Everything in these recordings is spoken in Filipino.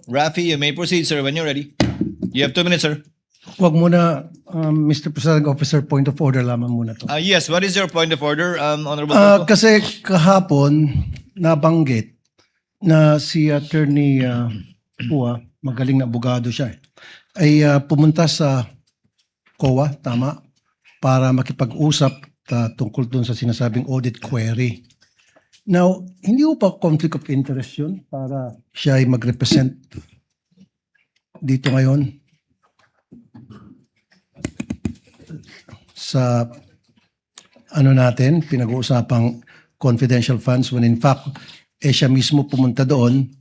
Rafi, you may proceed, sir, when you're ready. You have 2 minutes, sir. Wag muna, Mr. Presiding Officer, point of order lamang muna to. Yes, what is your point of order, Honorable Tulfo? Kasi kahapon, nabanggit na si Attorney Pua, magaling na abogado siya, ay pumunta sa COA, tama, para makipag-usap tungkol dun sa sinasabing audit query. Now, hindi po pa conflict of interest yun para siya ay mag-represent dito ngayon sa natin, pinag-uusapang confidential funds when in fact, siya mismo pumunta doon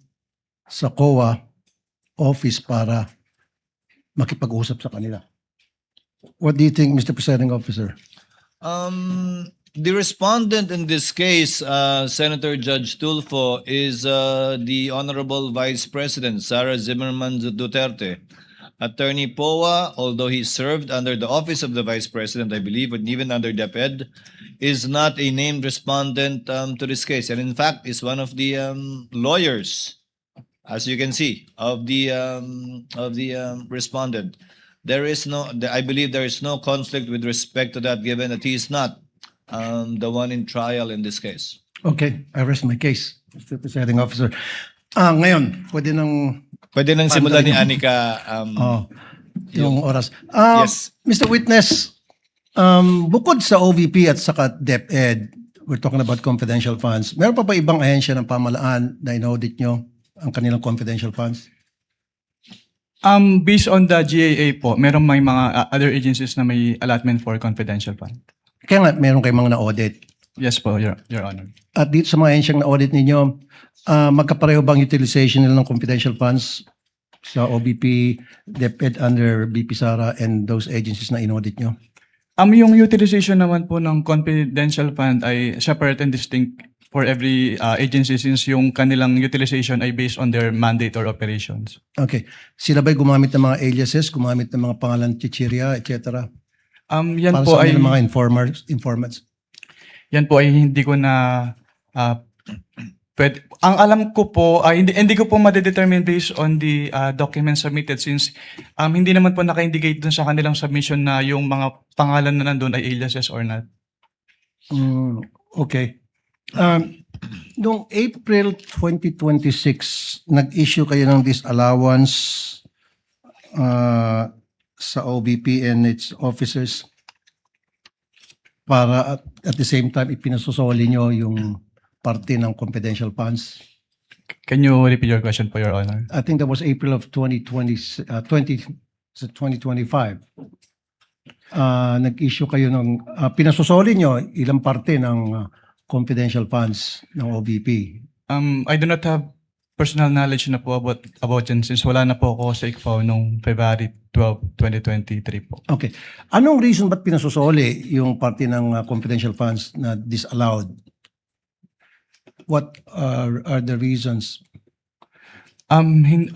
sa COA office para makipag-usap sa kanila. What do you think, Mr. Presiding Officer? The respondent in this case, Senator Judge Tulfo, is the Honorable Vice President, Sara Zimmerman Duterte. Attorney Poa, although he served under the office of the Vice President, I believe, and even under DepEd, is not a named respondent to this case. And in fact, is one of the lawyers, as you can see, of the respondent. There is no, I believe there is no conflict with respect to that, given that he is not the one in trial in this case. Okay, I rest my case, Mr. Presiding Officer. Ngayon, Pwede nang simulan ni Anika. yung oras. Yes. Mr. Witness, bukod sa OVP at saka DepEd, we're talking about confidential funds, meron pa ba ibang ahensya ng pamahalaan na inaudit nyo ang kanilang confidential funds? Based on the GAA po, meron may mga other agencies na may allotment for confidential fund. Kaya nga, meron kayong mga na-audit. Yes po, Your Honor. At dito sa mga ahensyang na-audit ninyo, magkapareho bang utilization nila ng confidential funds sa OVP, DepEd under BP Sara and those agencies na in-audit nyo? Yung utilization naman po ng confidential fund ay separate and distinct for every agency since yung kanilang utilization ay based on their mandate or operations. Okay. Sila ba'y gumamit ng mga aliases, gumamit ng mga pangalan chichirya, etc.? Yan Para po sa ay mga informants? yan po ay hindi ko na ang alam ko po ay hindi ko po ma-determine based on the documents submitted since hindi naman po naka-indicate dun sa kanilang submission na yung mga pangalan na nandun ay aliases or not. Okay. Noong April 2026, nag-issue kayo ng disallowance sa OVP and its officers para at the same time ipinasusoli nyo yung parte ng confidential funds. Can you repeat your question po, Your Honor? I think that was April of 2025. Nag-issue kayo ng, pinasusoli nyo ilang parte ng confidential funds ng OVP. I do not have personal knowledge na po about yan since wala na po ako sa ICFAO noong February 12, 2023 po. Okay. Anong reason ba't pinasusoli yung parte ng confidential funds na disallowed? What are the reasons?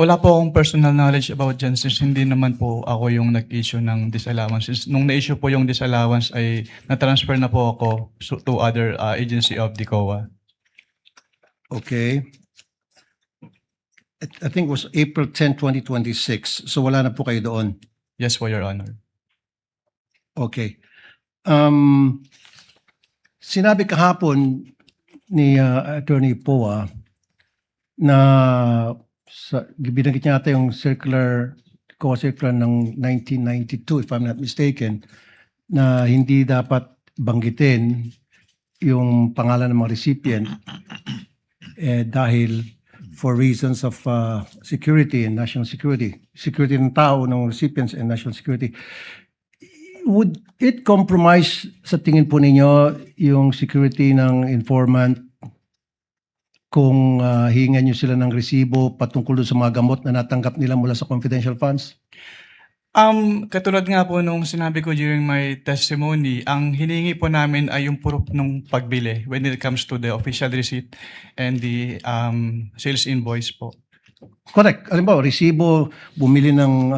Wala po akong personal knowledge about dyan since hindi naman po ako yung nag-issue ng disallowance. Since nung na-issue po yung disallowance ay na-transfer na po ako to other agency of the COA. Okay. I think it was April 10, 2026. So wala na po kayo doon. Yes po, Your Honor. Okay. Sinabi kahapon ni Attorney Poa na binanggit niya ata yung COA circular ng 1992, if I'm not mistaken, na hindi dapat banggitin yung pangalan ng mga recipient dahil for reasons of security and national security. Security ng tao, ng recipients and national security. Would it compromise sa tingin po ninyo yung security ng informant kung hihingan nyo sila ng resibo patungkol sa mga gamot na natanggap nila mula sa confidential funds? Katulad nga po nung sinabi ko during my testimony, ang hinihingi po namin ay yung proof ng pagbili when it comes to the official receipt and the sales invoice po. Correct. Alam ba, resibo, bumili ng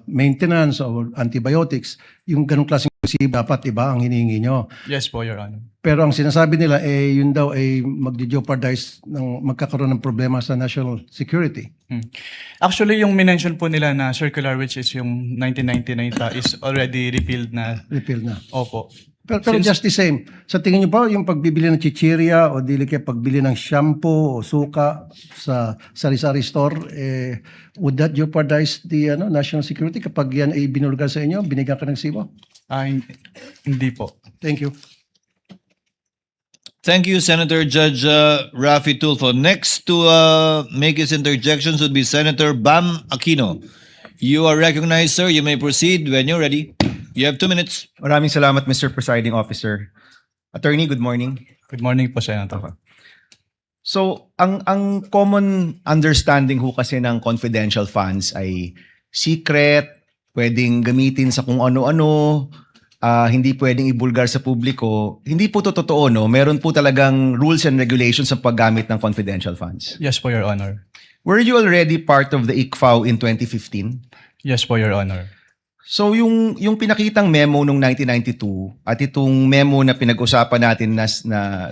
maintenance or antibiotics, yung ganong klaseng dapat iba ang hinihingi nyo. Yes po, Your Honor. Pero ang sinasabi nila, yun daw ay magdi-jeopardize ng magkakaroon ng problema sa national security. Actually, yung minention po nila na circular, which is yung 1999 is already repealed na. Repeal na. Opo. Pero just the same, sa tingin niyo ba yung pagbibili ng chichirya o dili kaya pagbili ng shampoo o suka sa sari-sari store, would that jeopardize the national security kapag yan ay binulgar sa inyo, binigyan ka ng sibo? Hindi po. Thank you. Thank you, Senator Judge Rafi Tulfo. Next to make his interjections would be Senator Bam Aquino. You are recognized, sir. You may proceed when you're ready. You have 2 minutes. Maraming salamat, Mr. Presiding Officer. Attorney, good morning. Good morning po, Senator. So, ang common understanding ho kasi ng confidential funds ay secret, pwedeng gamitin sa kung ano-ano, hindi pwedeng ibulgar sa publiko. Hindi po to totoo, no? Meron po talagang rules and regulations sa paggamit ng confidential funds. Yes po, Your Honor. Were you already part of the ICFAO in 2015? Yes po, Your Honor. So yung pinakitang memo nung 1992 at itong memo na pinag-usapan natin na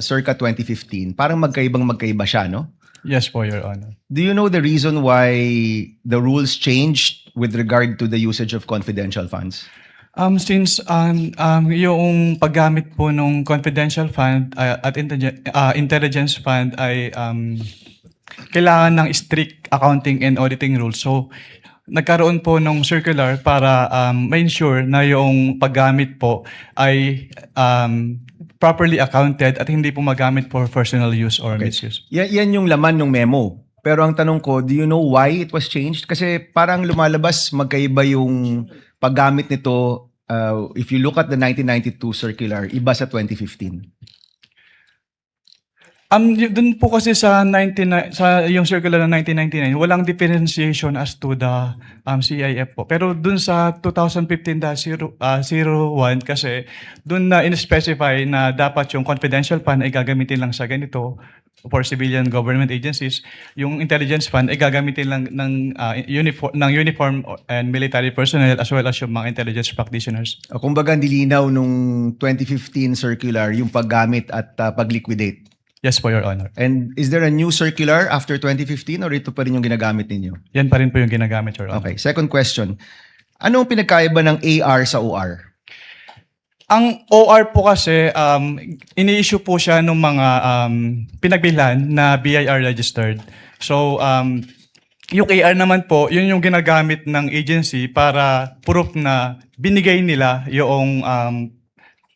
circa 2015, parang magkaiba siya, no? Yes po, Your Honor. Do you know the reason why the rules changed with regard to the usage of confidential funds? Since yung paggamit po ng confidential fund at intelligence fund ay kailangan ng strict accounting and auditing rules. So, nagkaroon po ng circular para ma-ensure na yung paggamit po ay properly accounted at hindi po magamit for personal use or misuse. Yan yung laman ng memo. Pero ang tanong ko, do you know why it was changed? Kasi parang lumalabas magkaiba yung paggamit nito. If you look at the 1992 circular, iba sa 2015. Dun po kasi sa yung circular ng 1999, walang differentiation as to the CIF po. Pero dun sa 2015-01 kasi dun na in-specify na dapat yung confidential fund ay gagamitin lang sa ganito for civilian government agencies. Yung intelligence fund ay gagamitin lang ng uniform and military personnel as well as yung mga intelligence practitioners. Kumbaga, nilinaw nung 2015 circular yung paggamit at pag-liquidate. Yes po, Your Honor. And is there a new circular after 2015 or ito pa rin yung ginagamit ninyo? Yan pa rin po yung ginagamit, Your Honor. Okay, second question. Anong pinagkaiba ng AR sa OR? Ang OR po kasi, ini-issue po siya ng mga pinagbilhan na BIR registered. So, yung AR naman po, yun yung ginagamit ng agency para proof na binigay nila yung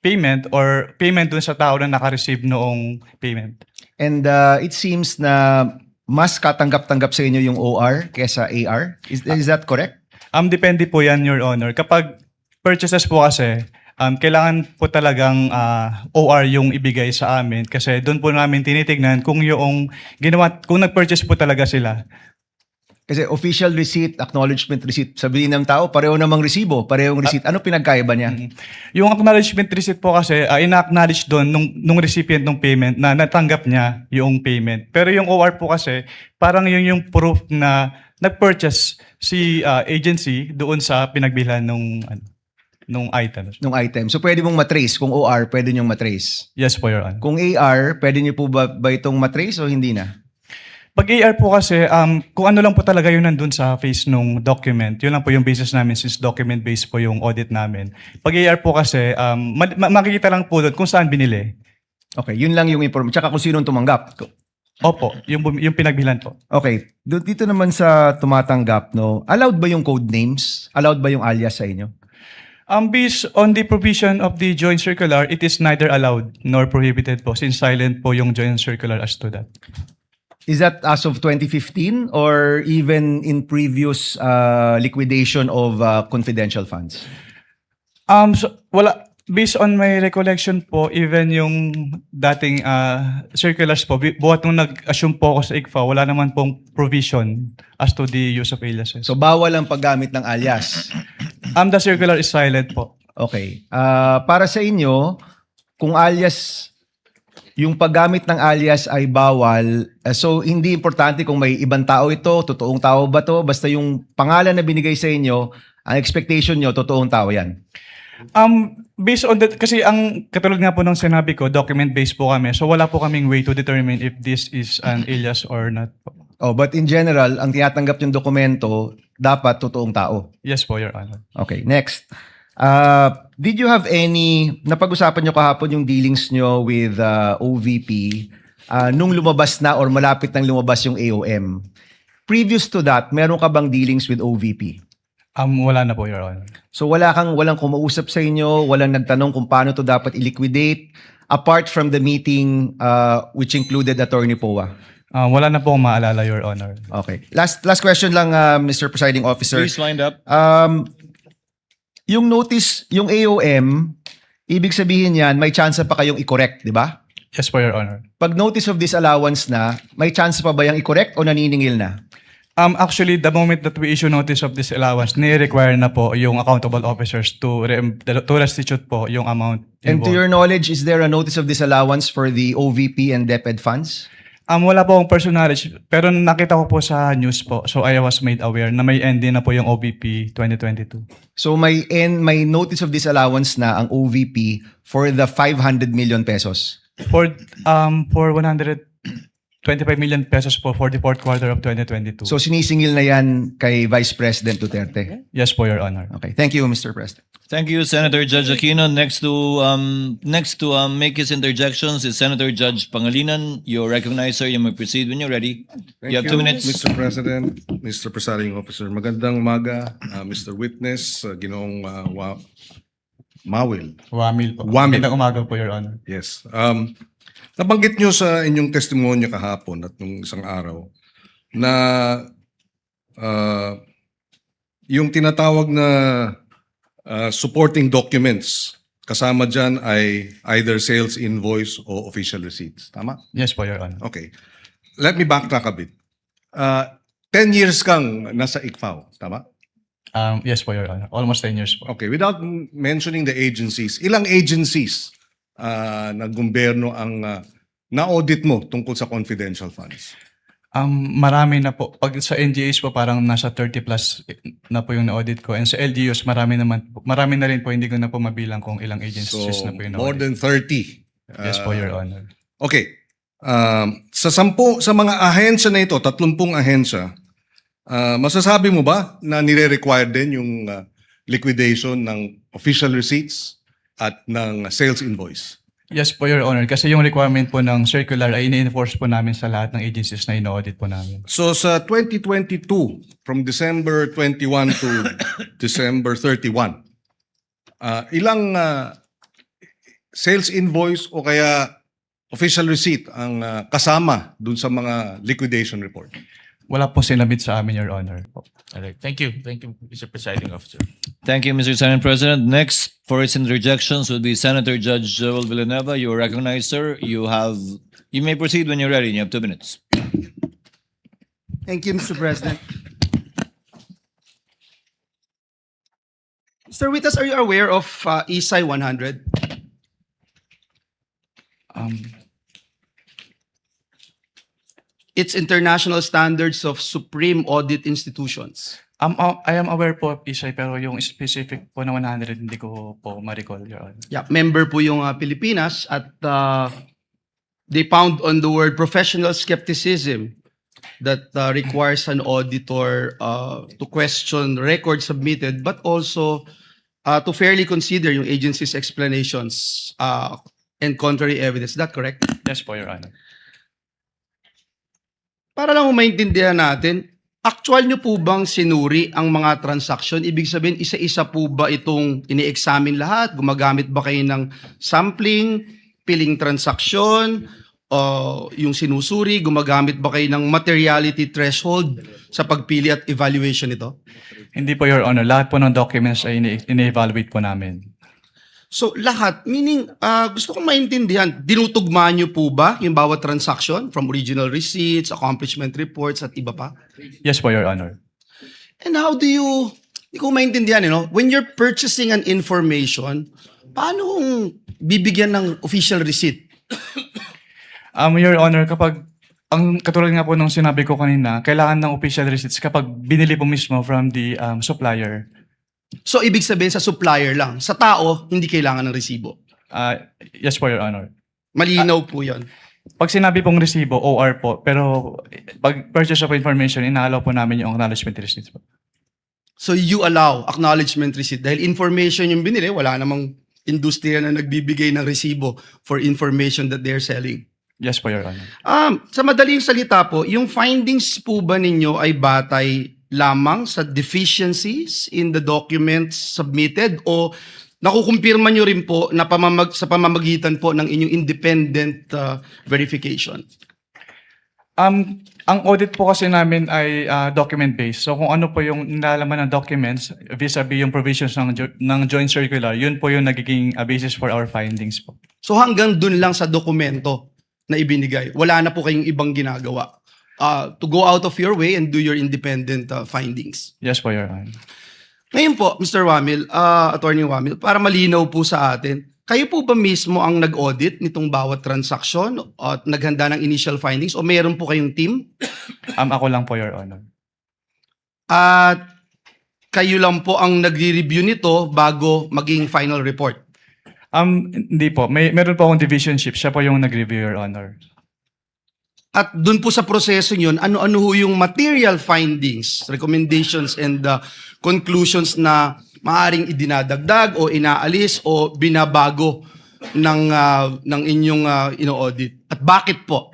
payment or payment dun sa tao na naka-receive noong payment. And it seems na mas katanggap-tanggap sa inyo yung OR kesa AR. Is that correct? Depende po yan, Your Honor. Kapag purchases po kasi, kailangan po talagang OR yung ibigay sa amin kasi doon po namin tinitignan kung yung kung nag-purchase po talaga sila. Kasi official receipt, acknowledgement receipt, sabihin ng tao, pareho namang resibo, parehong receipt. Ano pinagkaiba niya? Yung acknowledgement receipt po kasi, ina-acknowledge doon nung recipient ng payment na natanggap niya yung payment. Pero yung OR po kasi, parang yun yung proof na nag-purchase si agency doon sa pinagbilhan nung item. Nung item. So pwede mong matrace. Kung OR, pwede niyong matrace. Yes po, Your Honor. Kung AR, pwede niyo po ba itong matrace o hindi na? Pag AR po kasi, kung ano lang po talaga yun nandun sa face nung document, yun lang po yung basis namin since document-based po yung audit namin. Pag AR po kasi, makikita lang po doon kung saan binili. Okay, yun lang yung information. Tsaka kung sinong tumanggap. Opo, yung pinagbilan po. Okay, dito naman sa tumatanggap, no, allowed ba yung code names? Allowed ba yung alias sa inyo? Based on the provision of the joint circular, it is neither allowed nor prohibited po since silent po yung joint circular as to that. Is that as of 2015 or even in previous liquidation of confidential funds? Wala. Based on my recollection po, even yung dating circulars po, buhat nung nag-assume po ako sa ICFA, wala naman pong provision as to the use of aliases. So bawal ang paggamit ng alias. The circular is silent po. Okay. Para sa inyo, kung alias, yung paggamit ng alias ay bawal, so hindi importante kung may ibang tao ito, totoong tao ba to, basta yung pangalan na binigay sa inyo, ang expectation nyo, totoong tao yan. Based on that, kasi ang katulad nga po ng sinabi ko, document-based po kami. So wala po kaming way to determine if this is an alias or not po. Oh, but in general, ang tinatanggap yung dokumento, dapat totoong tao. Yes po, Your Honor. Okay, next. Did you have any, napag-usapan nyo kahapon yung dealings nyo with OVP nung lumabas na or malapit nang lumabas yung AOM? Previous to that, meron ka bang dealings with OVP? Wala na po, Your Honor. So walang kumausap sa inyo, walang nagtanong kung paano to dapat i-liquidate, apart from the meeting which included Attorney Poa. Wala na po akong maalala, Your Honor. Okay. Last question lang, Mr. Presiding Officer. Please wind up. Yung notice, yung AOM, ibig sabihin yan, may chance pa kayong i-correct, di ba? Yes po, Your Honor. Pag notice of disallowance na, may chance pa ba yung i-correct o naniningil na? Actually, the moment that we issue notice of disallowance, ni-require na po yung accountable officers to restitute po yung amount And to involved. your knowledge, is there a notice of disallowance for the OVP and DepEd funds? Wala po akong personal knowledge, pero nakita ko po sa news po, so I was made aware na may end din na po yung OVP 2022. So may notice of disallowance na ang OVP for the 500 million pesos. For 125 million pesos po for the fourth quarter of 2022. So sinisingil na yan kay Vice President Duterte. Yes po, Your Honor. Okay, thank you, Mr. President. Thank you, Senator Judge Aquino. Next to make his interjections is Senator Judge Pangilinan. You're recognized, sir. You may proceed when you're ready. You have 2 minutes. Mr. President, Mr. Presiding Officer. Magandang umaga, Mr. Witness, Ginoong Mawil. Wamil po. Wamil. Magandang umaga po, Your Honor. Yes. Nabanggit nyo sa inyong testimonya kahapon at nung isang araw na yung tinatawag na supporting documents, kasama dyan ay either sales invoice o official receipts. Tama? Yes po, Your Honor. Okay. Let me backtrack a bit. 10 years kang nasa ICFAO, tama? Yes po, Your Honor. Almost 10 years po. Okay, without mentioning the agencies, ilang agencies na gobyerno ang na-audit mo tungkol sa confidential funds? Marami na po. Pag sa NGAs po, parang nasa 30 plus na po yung na-audit ko. And sa LGUs, marami na rin po. Hindi ko na po mabilang kung ilang agencies So, na po yung more na-audit. than 30. Yes po, Your Honor. Okay. Sa mga ahensya na ito, 30 ahensya, masasabi mo ba na nire-require din yung liquidation ng official receipts at ng sales invoice? Yes po, Your Honor. Kasi yung requirement po ng circular ay ini-enforce po namin sa lahat ng agencies na ino-audit po namin. So sa 2022, from December 21 to December 31, ilang sales invoice o kaya official receipt ang kasama dun sa mga liquidation report? Wala po sinabit sa amin, Your Honor. All right. Thank you. Thank you, Mr. Presiding Officer. Thank you, Mr. Senate President. Next for his interjections would be Senator Judge Joel Villanueva. You are recognized, sir. You may proceed when you're ready. You have 2 minutes. Thank you, Mr. President. Mr. Witness, are you aware of ESI 100? It's International Standards of Supreme Audit Institutions. I am aware po of ISAI, pero yung specific po na 100, hindi ko po ma-recall, Your Honor. Yeah, member po yung Pilipinas at they found on the word professional skepticism that requires an auditor to question records submitted, but also to fairly consider yung agency's explanations and contrary evidence. Is that correct? Yes po, Your Honor. Para lang maintindihan natin, actual nyo po bang sinuri ang mga transaksyon? Ibig sabihin, isa-isa po ba itong ini-examine lahat? Gumagamit ba kayo ng sampling, piling transaksyon, o yung sinusuri? Gumagamit ba kayo ng materiality threshold sa pagpili at evaluation nito? Hindi po, Your Honor. Lahat po ng documents ay ini-evaluate po namin. So lahat, meaning gusto kong maintindihan, dinutugmaan nyo po ba yung bawat transaction from original receipts, accomplishment reports at iba pa? Yes po, Your Honor. And how do you, hindi ko maintindihan, when you're purchasing an information, paano kung bibigyan ng official receipt? Your Honor, kapag, ang katulad nga po nung sinabi ko kanina, kailangan ng official receipts kapag binili po mismo from the supplier. So, ibig sabihin sa supplier lang. Sa tao, hindi kailangan ng resibo. Yes po, Your Honor. Malinaw po yon. Pag sinabi pong resibo, OR po. Pero pag purchase of information, inaalaw po namin yung acknowledgement receipts po. So, you allow acknowledgement receipt. Dahil information yung binili, wala namang industriya na nagbibigay ng resibo for information that they're selling. Yes po, Your Honor. Sa madaling salita po, yung findings po ba ninyo ay batay lamang sa deficiencies in the documents submitted o nakukumpirma nyo rin po na sa pamamagitan po ng inyong independent verification? Ang audit po kasi namin ay document-based. So kung ano po yung nilalaman ng documents vis-a-vis yung provisions ng joint circular, yun po yung nagiging basis for our findings po. So hanggang dun lang sa dokumento na ibinigay, wala na po kayong ibang ginagawa to go out of your way and do your independent findings. Yes po, Your Honor. Ngayon po, Mr. Wamil, Attorney Wamil, para malinaw po sa atin, kayo po ba mismo ang nag-audit nitong bawat transaksyon at naghanda ng initial findings o meron po kayong team? Ako lang po, Your Honor. At kayo lang po ang nagre-review nito bago maging final report? Hindi po. Meron po akong division chief. Siya po yung nag-review, Your Honor. At dun po sa proseso nyon, ano-ano ho yung material findings, recommendations, and conclusions na maaring idinadagdag o inaalis o binabago ng inyong ino-audit? At bakit po?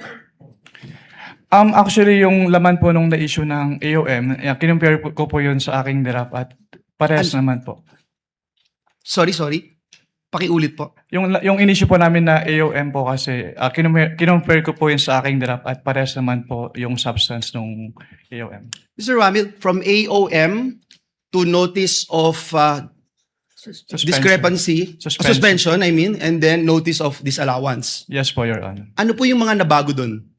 Actually, yung laman po nung na-issue ng AOM, kinumpare ko po yun sa aking draft at parehas naman po. Sorry. Pakiulit po. Yung in-issue po namin na AOM po kasi, kinumpare ko po yun sa aking draft at parehas naman po yung substance ng AOM. Mr. Ramil, from AOM to notice of discrepancy, suspension, and then notice of disallowance. Yes po, Your Honor. Ano po yung mga nabago dun?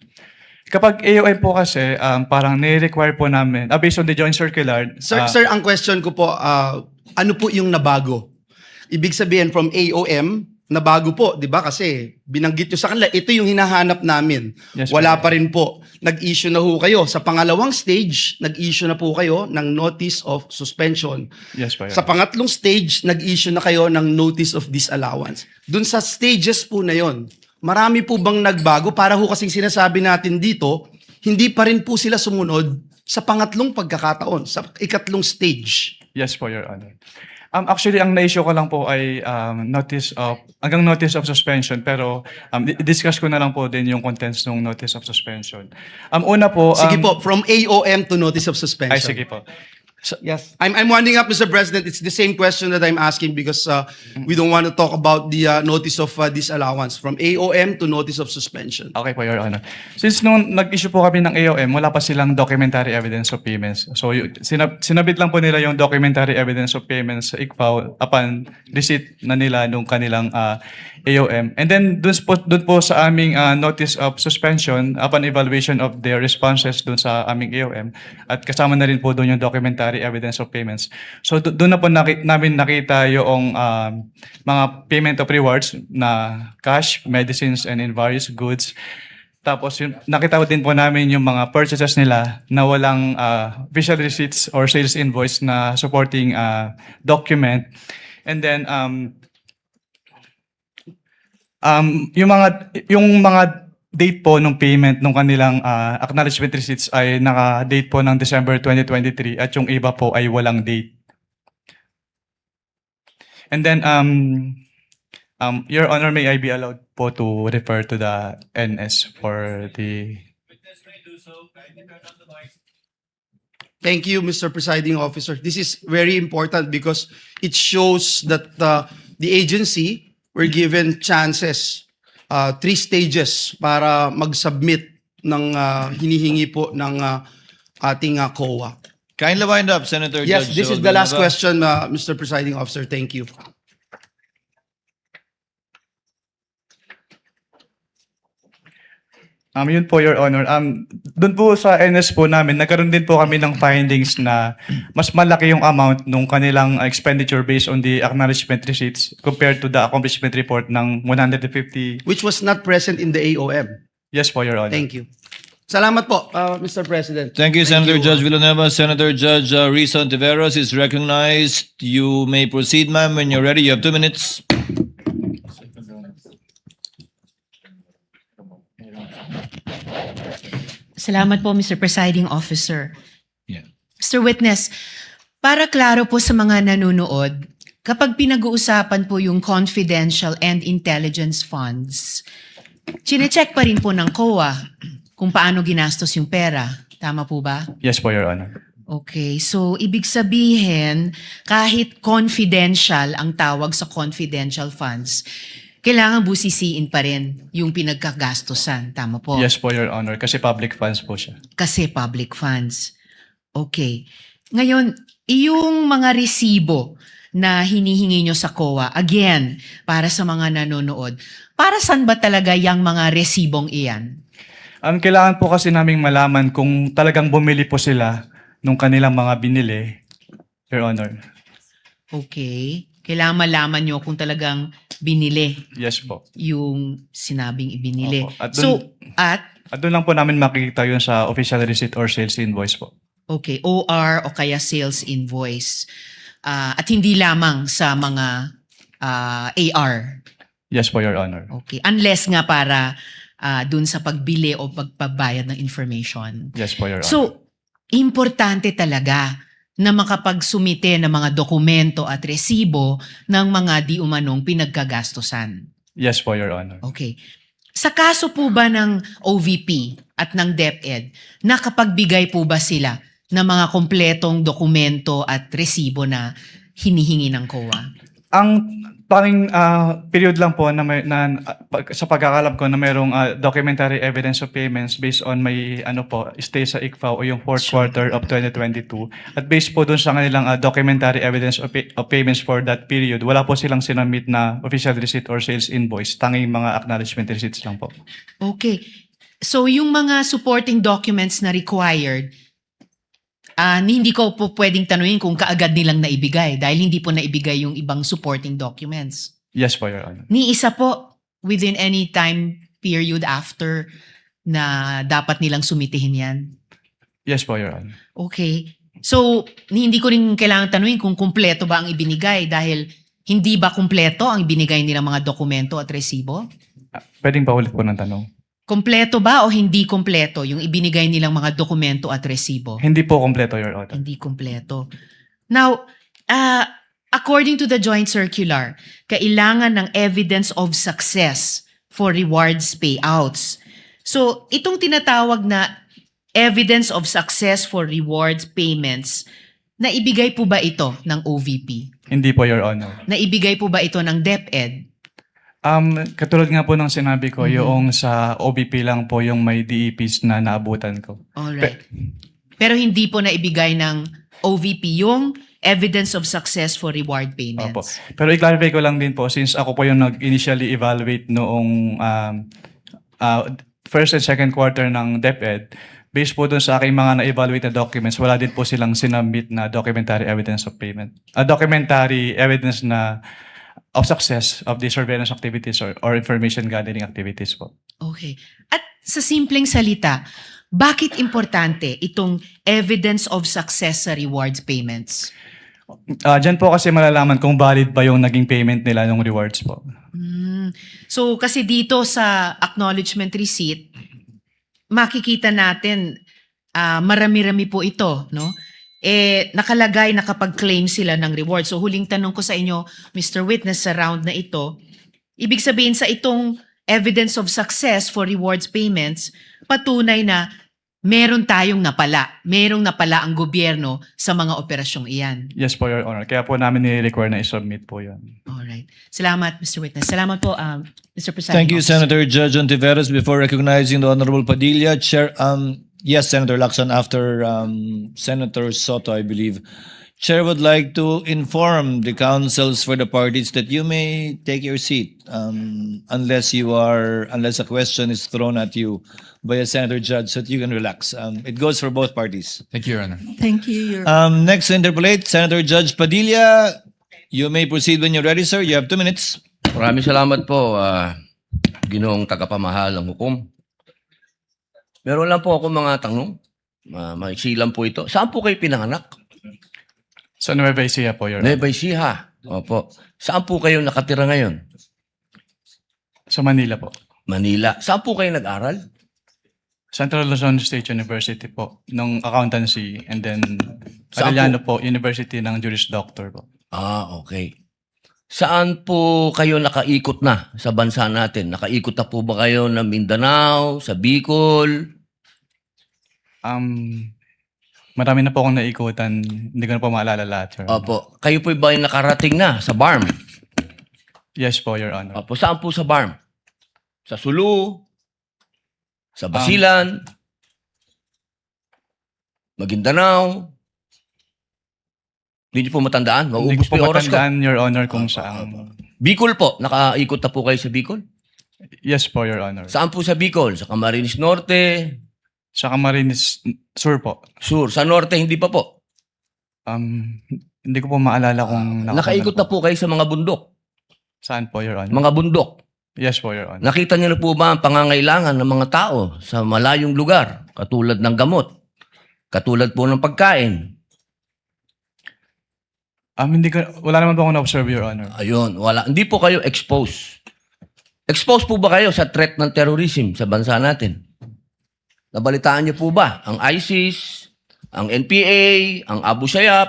Kapag AOM po kasi, parang nire-require po namin, based on the joint circular. Sir, ang question ko po, ano po yung nabago? Ibig sabihin from AOM, nabago po, di ba? Kasi binanggit nyo sa kanila, ito yung hinahanap namin. Yes, Wala po. pa rin po. Nag-issue na ho kayo. Sa pangalawang stage, nag-issue na po kayo ng notice of suspension. Yes po, Your Sa Honor. pangatlong stage, nag-issue na kayo ng notice of disallowance. Dun sa stages po na yon, marami po bang nagbago? Para ho kasing sinasabi natin dito, hindi pa rin po sila sumunod sa pangatlong pagkakataon, sa ikatlong stage. Yes po, Your Honor. Actually, ang na-issue ko lang po ay hanggang notice of suspension, pero discuss ko na lang po din yung contents ng notice of suspension. Una po... Sige po, from AOM to notice of suspension. Ay, sige po. Yes. I'm winding up, Mr. President. It's the same question that I'm asking because we don't want to talk about the notice of disallowance from AOM to notice of suspension. Okay po, Your Honor. Since nung nag-issue po kami ng AOM, wala pa silang documentary evidence of payments. So, sinabit lang po nila yung documentary evidence of payments sa ICFAO upon receipt na nila nung kanilang AOM. And then, dun po sa aming notice of suspension, upon evaluation of their responses dun sa aming AOM, at kasama na rin po dun yung documentary evidence of payments. So, doon na po namin nakita yung mga payment of rewards na cash, medicines, and in various goods. Tapos, nakita din po namin yung mga purchases nila na walang official receipts or sales invoice na supporting document. And then, yung mga date po ng payment ng kanilang acknowledgement receipts ay naka-date po ng December 2023 at yung iba po ay walang date. And then, Your Honor, may I be allowed po to refer to the NS for the... Thank you, Mr. Presiding Officer. This is very important because it shows that the agency were given chances, 3 stages para mag-submit ng hinihingi po ng ating COA. Kindly wind up, Senator Yes, Judge this is the last Villanueva. question, Mr. Presiding Officer. Thank you. Yun po, Your Honor. Doon po sa NS po namin, nagkaroon din po kami ng findings na mas malaki yung amount nung kanilang expenditure based on the acknowledgement receipts compared to the accomplishment report ng 150. Which was not present in the AOM. Yes po, Your Honor. Thank you. Salamat po, Mr. President. Thank you, Senator Judge Villanueva. Senator Judge Risa Ontiveros is recognized. You may proceed, ma'am, when you're ready. You have 2 minutes. Salamat po, Mr. Presiding Officer. Yeah. Mr. Witness, para klaro po sa mga nanonood, kapag pinag-uusapan po yung confidential and intelligence funds, chinecheck pa rin po ng COA kung paano ginastos yung pera. Tama po ba? Yes po, Your Honor. Okay, so ibig sabihin, kahit confidential ang tawag sa confidential funds, kailangan busisiin pa rin yung pinagkagastosan. Tama po? Yes po, Your Honor. Kasi public funds po siya. Kasi public funds. Okay. Ngayon, yung mga resibo na hinihingi nyo sa COA, again, para sa mga nanonood, para saan ba talaga yung mga resibong iyan? Ang kailangan po kasi naming malaman kung talagang bumili po sila nung kanilang mga binili, Your Honor. Okay. Kailangan malaman nyo kung talagang binili Yes po. yung sinabing ibinili. Opo. At At doon lang po namin makikita yun sa official receipt or sales invoice po. okay, OR o kaya sales invoice. At hindi lamang sa mga AR. Yes po, Your Honor. Okay. Unless nga para dun sa pagbili o pagpabayad ng information. Yes po, Your Honor. So, importante talaga na makapagsumite ng mga dokumento at resibo ng mga di umanong pinagkagastosan. Yes po, Your Honor. Okay. Sa kaso po ba ng OVP at ng DepEd, nakapagbigay po ba sila ng mga kompletong dokumento at resibo na hinihingi ng COA? Ang tanging period lang po na, sa pagkakalam ko na mayroong documentary evidence of payments based on may stay sa ICFAO o yung fourth quarter of 2022. At based po dun sa kanilang documentary evidence of payments for that period, wala po silang sinamit na official receipt or sales invoice. Tanging mga acknowledgement receipts lang po. Okay. So yung mga supporting documents na required, hindi ko po pwedeng tanungin kung kaagad nilang naibigay dahil hindi po naibigay yung ibang supporting documents. Yes po, Your Honor. Ni isa po within any time period after na dapat nilang sumitihin yan. Yes po, Your Honor. Okay. So, hindi ko rin kailangan tanungin kung kumpleto ba ang ibinigay dahil hindi ba kumpleto ang ibinigay nilang mga dokumento at resibo? Pwedeng pa ulit po ng tanong. Kumpleto ba o hindi kumpleto yung ibinigay nilang mga dokumento at resibo? Hindi po kompleto, Your Honor. Hindi kumpleto. Now, according to the joint circular, kailangan ng evidence of success for rewards payouts. So, itong tinatawag na evidence of success for rewards payments, naibigay po ba ito ng OVP? Hindi po, Your Honor. Naibigay po ba ito ng DepEd? Katulad nga po ng sinabi ko, yung sa OBP lang po yung may DEPs na naabutan ko. Alright. Pero hindi po naibigay ng OVP yung evidence of success for reward payments. Opo. Pero i-clarify ko lang din po, since ako po yung nag-initially evaluate noong first and second quarter ng DepEd, based po dun sa aking mga na-evaluate na documents, wala din po silang sinubmit na documentary evidence of payment. Documentary evidence na of success of the surveillance activities or information gathering activities po. Okay. At sa simpleng salita, bakit importante itong evidence of success sa rewards payments? Diyan po kasi malalaman kung valid ba yung naging payment nila ng rewards po. So kasi dito sa acknowledgement receipt, makikita natin marami-rami po ito, no? Nakalagay na kapag claim sila ng reward. So huling tanong ko sa inyo, Mr. Witness, sa round na ito, ibig sabihin sa itong evidence of success for rewards payments, patunay na meron tayong napala. Merong napala ang gobyerno sa mga operasyong iyan. Yes po, Your Honor. Kaya po namin ni-require na i-submit po yun. Alright. Salamat, Mr. Witness. Salamat po, Mr. Presiding Thank you, Officer. Senator Judge Ontiveros. Before recognizing the Honorable Padilla, Chair, yes, Senator Lacson, after Senator Soto, I believe. Chair would like to inform the councils for the parties that you may take your seat unless a question is thrown at you by a Senator Judge so that you can relax. It goes for both parties. Thank you, Your Honor. Thank you, Your Next to interpolate, Senator Judge Padilla. You may proceed when you're ready, sir. You have 2 minutes. Maraming salamat po, Ginoong tagapamahal ng hukom. Meron lang po ako mga tanong. Maiksi lang po ito. Saan po kayo pinanganak? Sa Nueva Ecija po, Your Honor. Nueva Ecija. Opo. Saan po kayo nakatira ngayon? Sa Manila po. Manila. Saan po kayo nag-aral? Central Luzon State University po, nung accountancy, and then Saan Arellano po, University ng Juris Doctor po. Okay. Saan po kayo nakaikot na sa bansa natin? Nakaikot na po ba kayo ng Mindanao, sa Bicol? Marami na po akong naikutan, hindi ko na po maalala lahat, Your Honor. Opo. Kayo po ba yung nakarating na sa BARM? Yes po, Your Honor. Opo. Saan po sa BARM? Sa Sulu? Sa Basilan? Maguindanao? Hindi niyo po matandaan? Hindi Mauubos ko po po yung oras ko. matandaan, Your Honor, kung saan. Bicol po. Nakaikot na po kayo sa Bicol? Yes po, Your Honor. Saan po sa Bicol? Sa Camarines Norte? Sa Camarines Sur po. Sur? Sa Norte, hindi pa po. Hindi ko po maalala kung Nakaikot na po kayo sa mga bundok. Saan po, Your Honor? Mga bundok. Yes po, Your Honor. Nakita niyo na po ba ang pangangailangan ng mga tao sa malayong lugar? Katulad ng gamot. Katulad po ng pagkain. Wala naman po akong na-observe, Your Honor. Ayun, wala. Hindi po kayo exposed. Exposed po ba kayo sa threat ng terrorism sa bansa natin? Nabalitaan niyo po ba ang ISIS, ang NPA, ang Abu Sayyaf?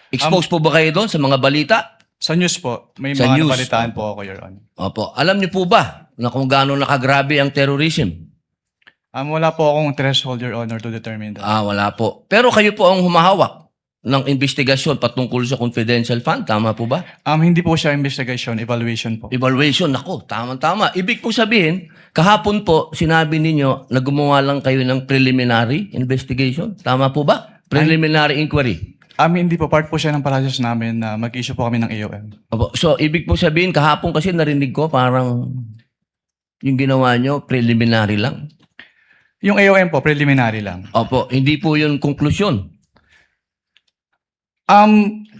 Exposed po ba kayo doon sa mga balita? Sa news po, may Sa mga news. nabalitaan po ako, Your Honor. Opo. Alam niyo po ba na kung gaano nakagrabe ang terrorism? Wala po akong threshold, Your Honor, to determine that. Wala po. Pero kayo po ang humahawak ng investigasyon patungkol sa confidential fund. Tama po ba? Hindi po siya investigation, evaluation po. Evaluation. Ako, tama-tama. Ibig po sabihin, kahapon po, sinabi ninyo na gumawa lang kayo ng preliminary investigation. Tama po ba? Preliminary inquiry. Hindi po, part po siya ng process namin na mag-issue po kami ng AOM. Opo. So, ibig po sabihin, kahapon kasi narinig ko parang yung ginawa nyo, preliminary lang. Yung AOM po, preliminary lang. Opo. Hindi po yun konklusyon.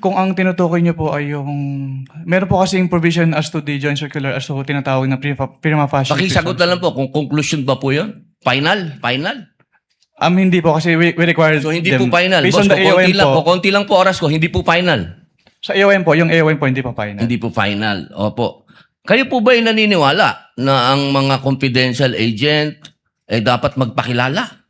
Kung ang tinutukoy niyo po ay yung... Meron po kasing provision as to the joint circular as to tinatawag na prima facie. Pakisagot na lang po kung conclusion ba po yun? Final? Hindi po kasi we require So, hindi them- po final. Based Boss, on the AOM po, konti lang po oras ko, hindi po final. sa AOM po, yung AOM po hindi po final. Hindi po final. Opo. Kayo po ba ay naniniwala na ang mga confidential agent ay dapat magpakilala?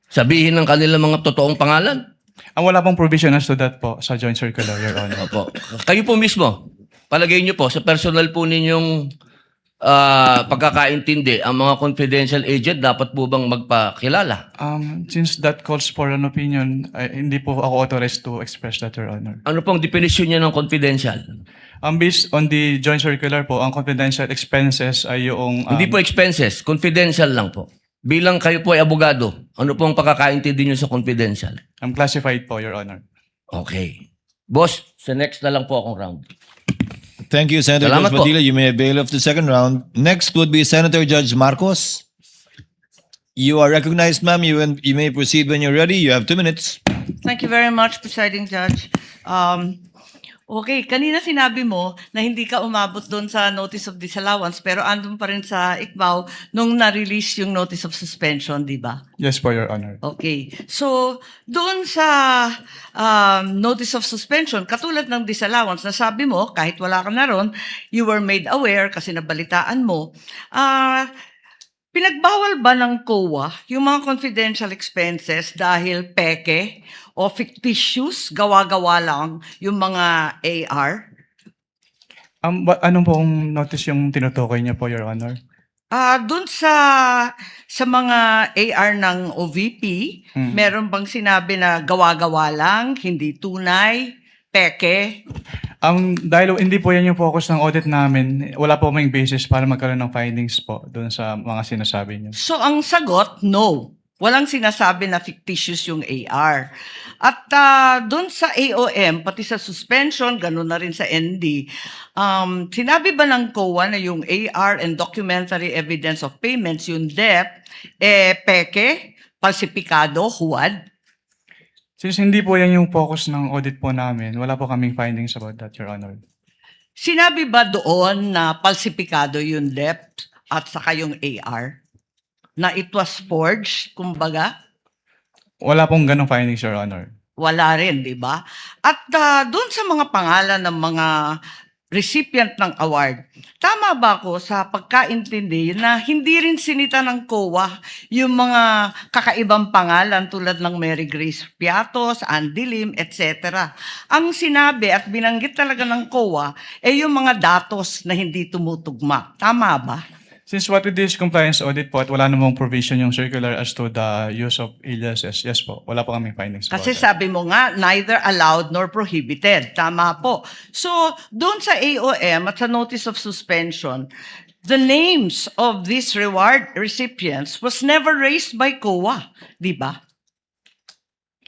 Sabihin ng kanilang mga totoong pangalan? Wala pong provision as to that po sa joint circular, Your Honor. Opo. Kayo po mismo, palagay niyo po, sa personal po ninyong pagkakaintindi, ang mga confidential agent dapat po bang magpakilala? Since that calls for an opinion, hindi po ako authorized to express that, Your Honor. Ano pong definition niya ng confidential? Based on the joint circular po, ang confidential expenses ay yung... Hindi po expenses, confidential lang po. Bilang kayo po ay abogado, ano pong pagkakaintindi niyo sa confidential? classified po, Your Honor. Okay. Boss, sa next na lang po akong round. Thank you, Senator Salamat Judge po. Padilla. You may avail of the second round. Next would be Senator Judge Marcos. You are recognized, ma'am. You may proceed when you're ready. You have 2 minutes. Thank you very much, Presiding Judge. Okay, kanina sinabi mo na hindi ka umabot doon sa notice of disallowance pero andun pa rin sa ICBAO nung na-release yung notice of suspension, di ba? Yes po, Your Honor. Okay. So, doon sa notice of suspension, katulad ng disallowance, nasabi mo, kahit wala ka na ron, you were made aware kasi nabalitaan mo, pinagbawal ba ng COA yung mga confidential expenses dahil peke o fictitious, gawa-gawa lang yung mga AR? Anong pong notice yung tinutukoy niya po, Your Honor? Doon sa mga AR ng OVP, meron bang sinabi na gawa-gawa lang, hindi tunay, peke? Dahil hindi po yan yung focus ng audit namin, wala po may basis para magkaroon ng findings po doon sa mga sinasabi niyo. So ang sagot, no. Walang sinasabi na fictitious yung AR. At doon sa AOM, pati sa suspension, gano'n na rin sa ND, sinabi ba ng COA na yung AR and documentary evidence of payments, yung DEP, peke, falsipikado, huwad? Since hindi po yan yung focus ng audit po namin, wala po kaming findings about that, Your Honor. Sinabi ba doon na falsipikado yung DEP at saka yung AR? na it was forged, kumbaga? Wala pong ganong findings, Your Honor. Wala rin, di ba? At doon sa mga pangalan ng mga recipient ng award, tama ba ako sa pagkaintindi na hindi rin sinita ng COA yung mga kakaibang pangalan tulad ng Mary Grace Piatos, Andy Lim, etc. Ang sinabi at binanggit talaga ng COA ay yung mga datos na hindi tumutugma. Tama ba? Since what we did is compliance audit po at wala namang provision yung circular as to the use of aliases, yes po, wala po kaming findings. Kasi about that. sabi mo nga, neither allowed nor prohibited. Tama po. So, doon sa AOM at sa notice of suspension, the names of these reward recipients was never raised by COA. Di ba?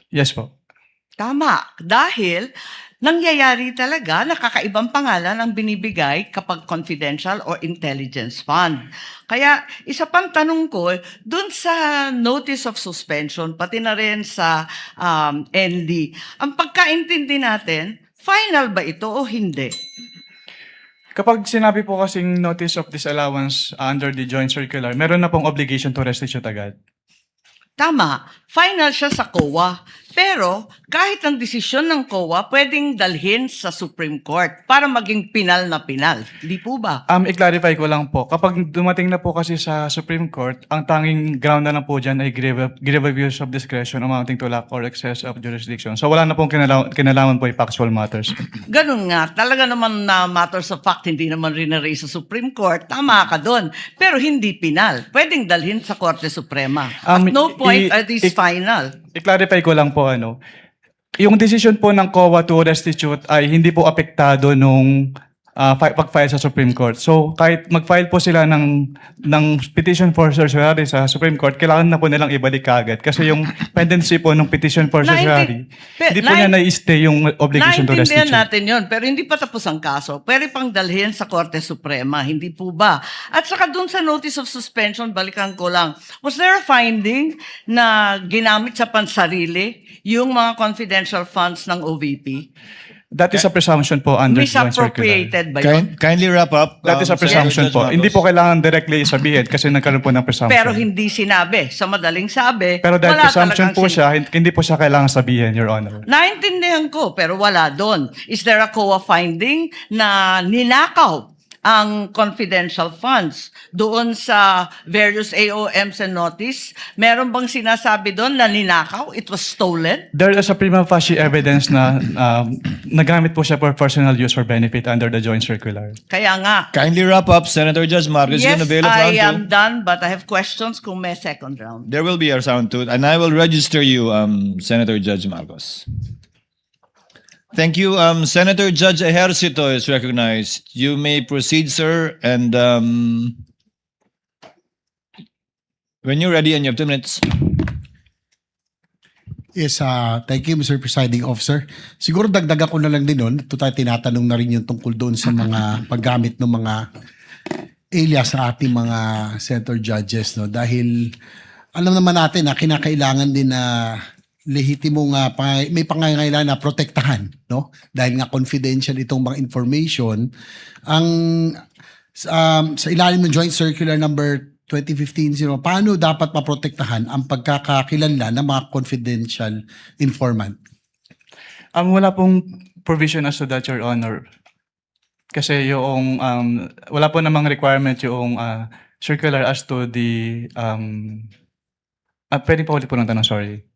Yes po. Tama. Dahil nangyayari talaga na kakaibang pangalan ang binibigay kapag confidential or intelligence fund. Kaya isa pang tanong ko, dun sa notice of suspension, pati na rin sa ND, ang pagkaintindi natin, final ba ito o hindi? Kapag sinabi po kasing notice of disallowance under the joint circular, meron na pong obligation to restitute agad. Tama, final siya sa COA. Pero kahit ang desisyon ng COA, pwedeng dalhin sa Supreme Court para maging pinal na pinal. Di po ba? I-clarify ko lang po, kapag dumating na po kasi sa Supreme Court, ang tanging ground na lang po dyan ay grave abuse of discretion amounting to lack or excess of jurisdiction. So wala na pong kinalaman po yung factual matters. Ganun nga, talaga naman na matters of fact, hindi naman rin na-raise sa Supreme Court. Tama ka doon. Pero hindi pinal. Pwedeng dalhin sa Korte Suprema. At no point are these final. I-clarify ko lang po, yung decision po ng COA to restitute ay hindi po apektado nung pag-file sa Supreme Court. So kahit mag-file po sila ng petition for certiorari sa Supreme Court, kailangan na po nilang ibalik kaagad. Kasi yung pendency po ng petition for certiorari, hindi po niya na-stay yung obligation to Naintindihan restitute. natin yon, pero hindi pa tapos ang kaso. Pwede pang dalhin sa Korte Suprema, hindi po ba? At saka dun sa notice of suspension, balikan ko lang, was there a finding na ginamit sa pansarili yung mga confidential funds ng OVP? That is a presumption po under the joint circular. Misappropriated ba yun? Kindly wrap up. That is a presumption po. Hindi po kailangan directly sabihin kasi nagkaroon po ng presumption. Pero hindi sinabi. Sa madaling sabi, Pero dahil wala presumption talagang po siya, hindi po siya kailangan sabihin, Your Honor. Naintindihan ko, pero wala doon. Is there a COA finding na ninakaw ang confidential funds doon sa various AOMs and notice? Meron bang sinasabi doon na ninakaw? It was stolen? There is a prima facie evidence na nagamit po siya for personal use for benefit under the joint circular. Kaya nga. Kindly wrap up, Senator Judge Marcos. Yes, You're gonna avail of I round two. am done, but I have questions kung may second round. There will be a round two, and I will register you, Senator Judge Marcos. Thank you. Senator Judge Ejercito is recognized. You may proceed, sir. And when you're ready, and you have 2 minutes. Yes, thank you, Mr. Presiding Officer. Siguro dagdagan ko na lang din nun. Ito tayo tinatanong na rin yung tungkol doon sa mga paggamit ng mga alias sa ating mga senator judges. No? Dahil alam naman natin na kinakailangan din na lehitimong may pangangailangan na protektahan, no? Dahil nga confidential itong mga information. Ang sa ilalim ng Joint Circular number 2015-0, paano dapat maprotektahan ang pagkakakilanlan ng mga confidential informant? Wala pong provision as to that, Your Honor. Kasi yung wala po namang requirement yung circular as to the pwede pa ulit po ng tanong, sorry.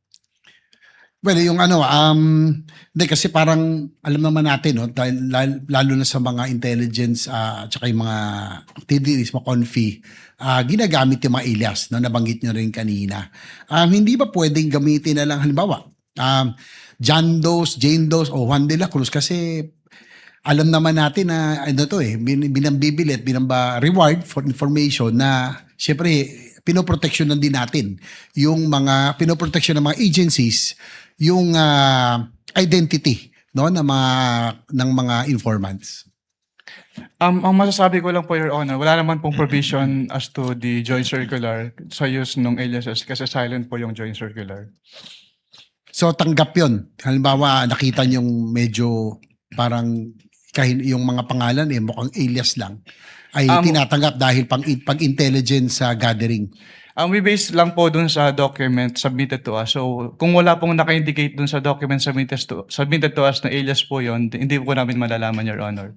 Well, yung hindi kasi parang alam naman natin, no, dahil lalo na sa mga intelligence at saka yung mga activities, mga confi, ginagamit yung mga alias na nabanggit nyo rin kanina. Hindi ba pwedeng gamitin na lang halimbawa, John Doe, Jane Doe o Juan de la Cruz kasi alam naman natin na binambibilit, reward for information na syempre pinoproteksyonan din natin yung mga pinoproteksyon ng mga agencies yung identity, no, ng mga informants. Ang masasabi ko lang po, Your Honor, wala naman pong provision as to the joint circular sa use ng aliases kasi silent po yung joint circular. So tanggap yun. Halimbawa nakita niyong medyo parang yung mga pangalan mukhang alias lang ay tinatanggap dahil pag-intelligence gathering. We base lang po dun sa document submitted to us. So, kung wala pong naka-indicate dun sa document submitted to us na alias po yon, hindi po namin malalaman, Your Honor.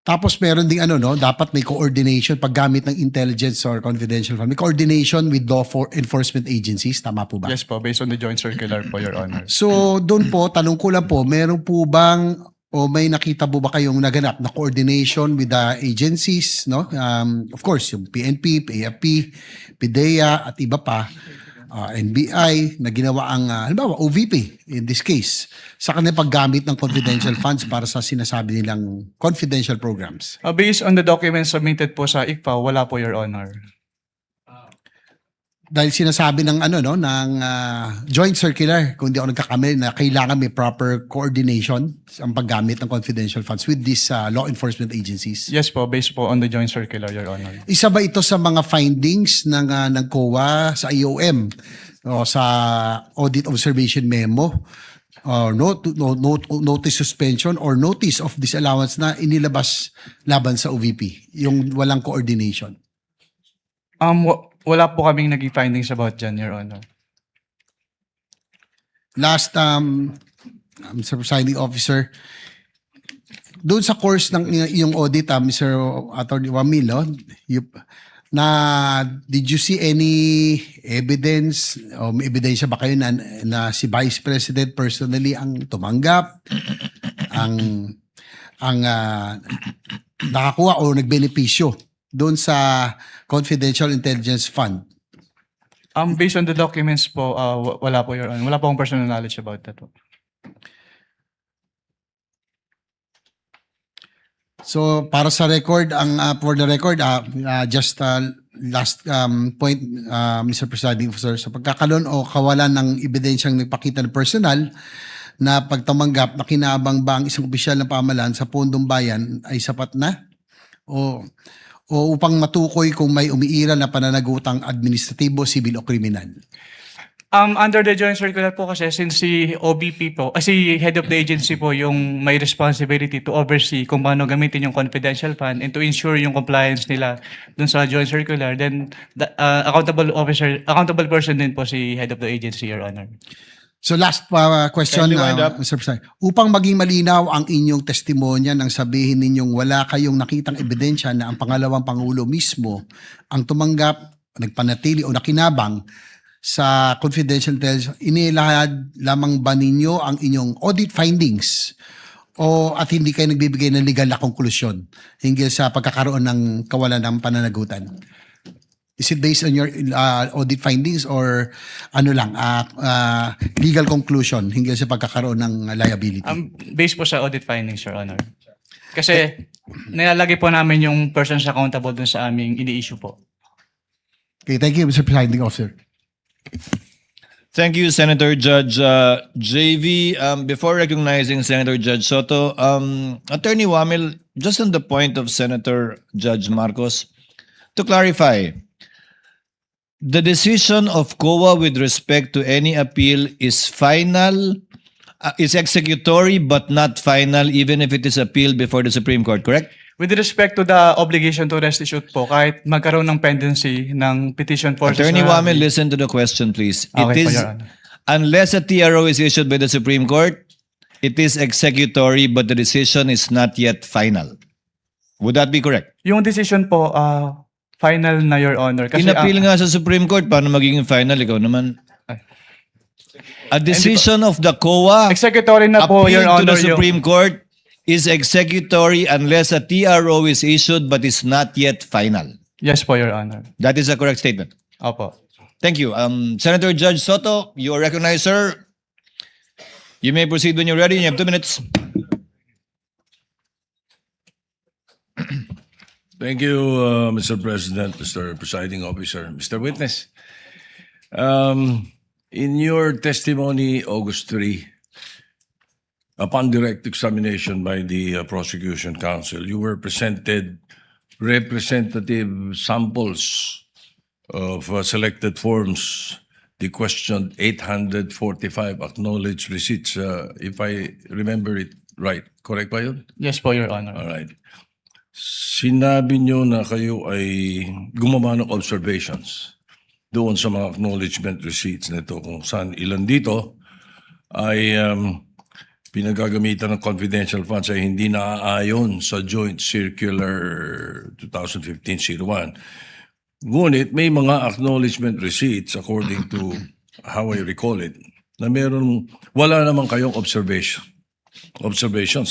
Tapos meron ding dapat may coordination paggamit ng intelligence or confidential fund. May coordination with law enforcement agencies, tama po ba? Yes po, based on the joint circular po, Your Honor. So doon po, tanong ko lang po, meron po bang o may nakita po ba kayong naganap na coordination with the agencies, no? Of course, yung PNP, AFP, PIDEA at iba pa, NBI na ginawa ang halimbawa OVP in this case sa kanilang paggamit ng confidential funds para sa sinasabi nilang confidential programs. Based on the documents submitted po sa ICPA, wala po, Your Honor. Dahil sinasabi ng ng joint circular, kung di ako nagkakamali, na kailangan may proper coordination ang paggamit ng confidential funds with these law enforcement agencies. Yes po, based po on the joint circular, Your Honor. Isa ba ito sa mga findings ng COA sa IOM o sa audit observation memo or notice suspension or notice of disallowance na inilabas laban sa OVP, yung walang coordination? Wala po kaming naging findings about dyan, Your Honor. Last, Mr. Presiding Officer, doon sa course ng iyong audit, Mr. Attorney Wamil, did you see any evidence o may ebidensya ba kayo na si Vice President personally ang tumanggap, ang nakakuha o nagbenepisyo doon sa Confidential Intelligence Fund? Based on the documents po, wala po, Your Honor. Wala po akong personal knowledge about that po. So para sa record, for the record, just last point, Mr. Presiding Officer, sa pagkakaroon o kawalan ng ebidensyang nagpakita ng personal na pagtamanggap na kinabang ba ang isang opisyal ng pamahalaan sa pondong bayan ay sapat na? O upang matukoy kung may umiiral na pananagutang administratibo, sibil o kriminal? Under the joint circular po kasi, since si OBP po, si head of the agency po yung may responsibility to oversee kung paano gamitin yung confidential fund and to ensure yung compliance nila dun sa joint circular, then the, accountable person din po si head of the agency, Your Honor. So last question, Kindly wind up. Mr. President. Upang maging malinaw ang inyong testimonya nang sabihin ninyong wala kayong nakitang ebidensya na ang pangalawang Pangulo mismo ang tumanggap, nagpanatili o nakinabang sa confidential intelligence, inilahad lamang ba ninyo ang inyong audit findings at hindi kayo nagbibigay ng legal na konklusyon hinggil sa pagkakaroon ng kawalan ng pananagutan? Is it based on your audit findings or legal conclusion hinggil sa pagkakaroon ng liability? Based po sa audit findings, Your Honor. Kasi nilalagay po namin yung persons accountable dun sa aming ini-issue po. Okay, thank you, Mr. Presiding Officer. Thank you, Senator Judge JV. Before recognizing Senator Judge Soto, Attorney Wamil, just on the point of Senator Judge Marcos, to clarify, the decision of COA with respect to any appeal is final, is executory but not final even if it is appealed before the Supreme Court, correct? With respect to the obligation to restitute po, kahit magkaroon ng pendency ng petition for... Attorney Wamil, listen to the question, please. Okay, It is, Your Honor. unless a TRO is issued by the Supreme Court, it is executory but the decision is not yet final. Would that be correct? Yung decision po, final na, Your Honor. Kasi In-appeal nga sa Supreme Court, paano magiging final? Ikaw naman. A decision of the COA executory na po, Your appealed to Honor. the Supreme Court is executory unless a TRO is issued but is not yet final. Yes po, Your Honor. That is a correct statement. Opo. Thank you. Senator Judge Soto, you are recognized, sir. You may proceed when you're ready. You have 2 minutes. Thank you, Mr. President, Mr. Presiding Officer, Mr. Witness. In your testimony, August 3, upon direct examination by the prosecution counsel, you were presented representative samples of selected forms. The question 845 acknowledged receipts, if I remember it right. Correct ba yun? Yes po, Your Honor. All right. Sinabi nyo na kayo ay gumawa ng observations doon sa mga acknowledgement receipts nito kung saan ilan dito ay pinagagamitan ng confidential funds ay hindi naaayon sa Joint Circular 2015-01. Ngunit may mga acknowledgement receipts according to how I recall it na wala naman kayong observations,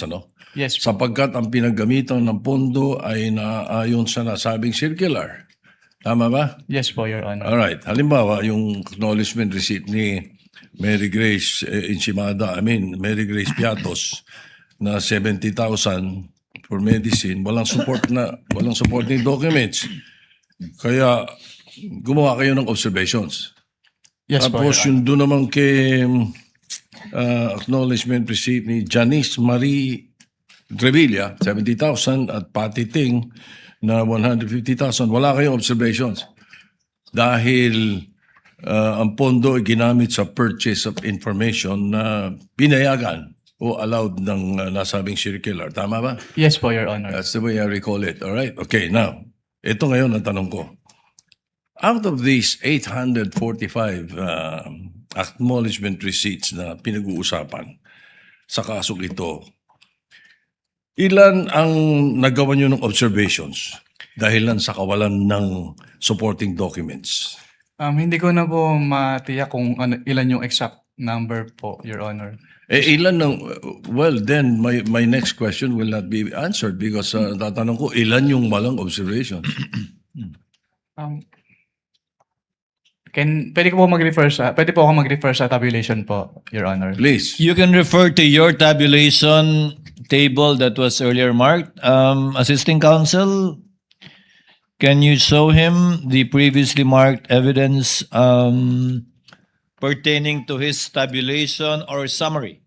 ano? Yes po. Sapagkat ang pinaggamitan ng pondo ay naaayon sa nasabing circular. Tama ba? Yes po, Your Honor. Alright. Halimbawa, yung acknowledgement receipt ni Mary Grace Mary Grace Piatos na 70,000 for medicine, walang supporting documents. Kaya gumawa kayo ng observations. Yes po, Tapos Your Honor. yung doon naman kay acknowledgement receipt ni Janice Marie Revilla, 70,000 at Patty Ting na 150,000. Wala kayong observations. Dahil ang pondo ay ginamit sa purchase of information na pinayagan o allowed ng nasabing circular. Tama ba? Yes po, Your Honor. That's the way I recall it. All right. Okay, now, ito ngayon ang tanong ko. Out of these 845 acknowledgement receipts na pinag-uusapan sa kasong ito, ilan ang nagawa nyo ng observations dahilan sa kawalan ng supporting documents? Hindi ko na po matiyak kung ilan yung exact number po, Your Honor. Ilan ng, well, then my next question will not be answered because tatanong ko, ilan yung walang observations? Pwede ko po pwede po ako mag-refer sa tabulation po, Your Honor. Please. You can refer to your tabulation table that was earlier marked. Assisting counsel, can you show him the previously marked evidence pertaining to his tabulation or summary?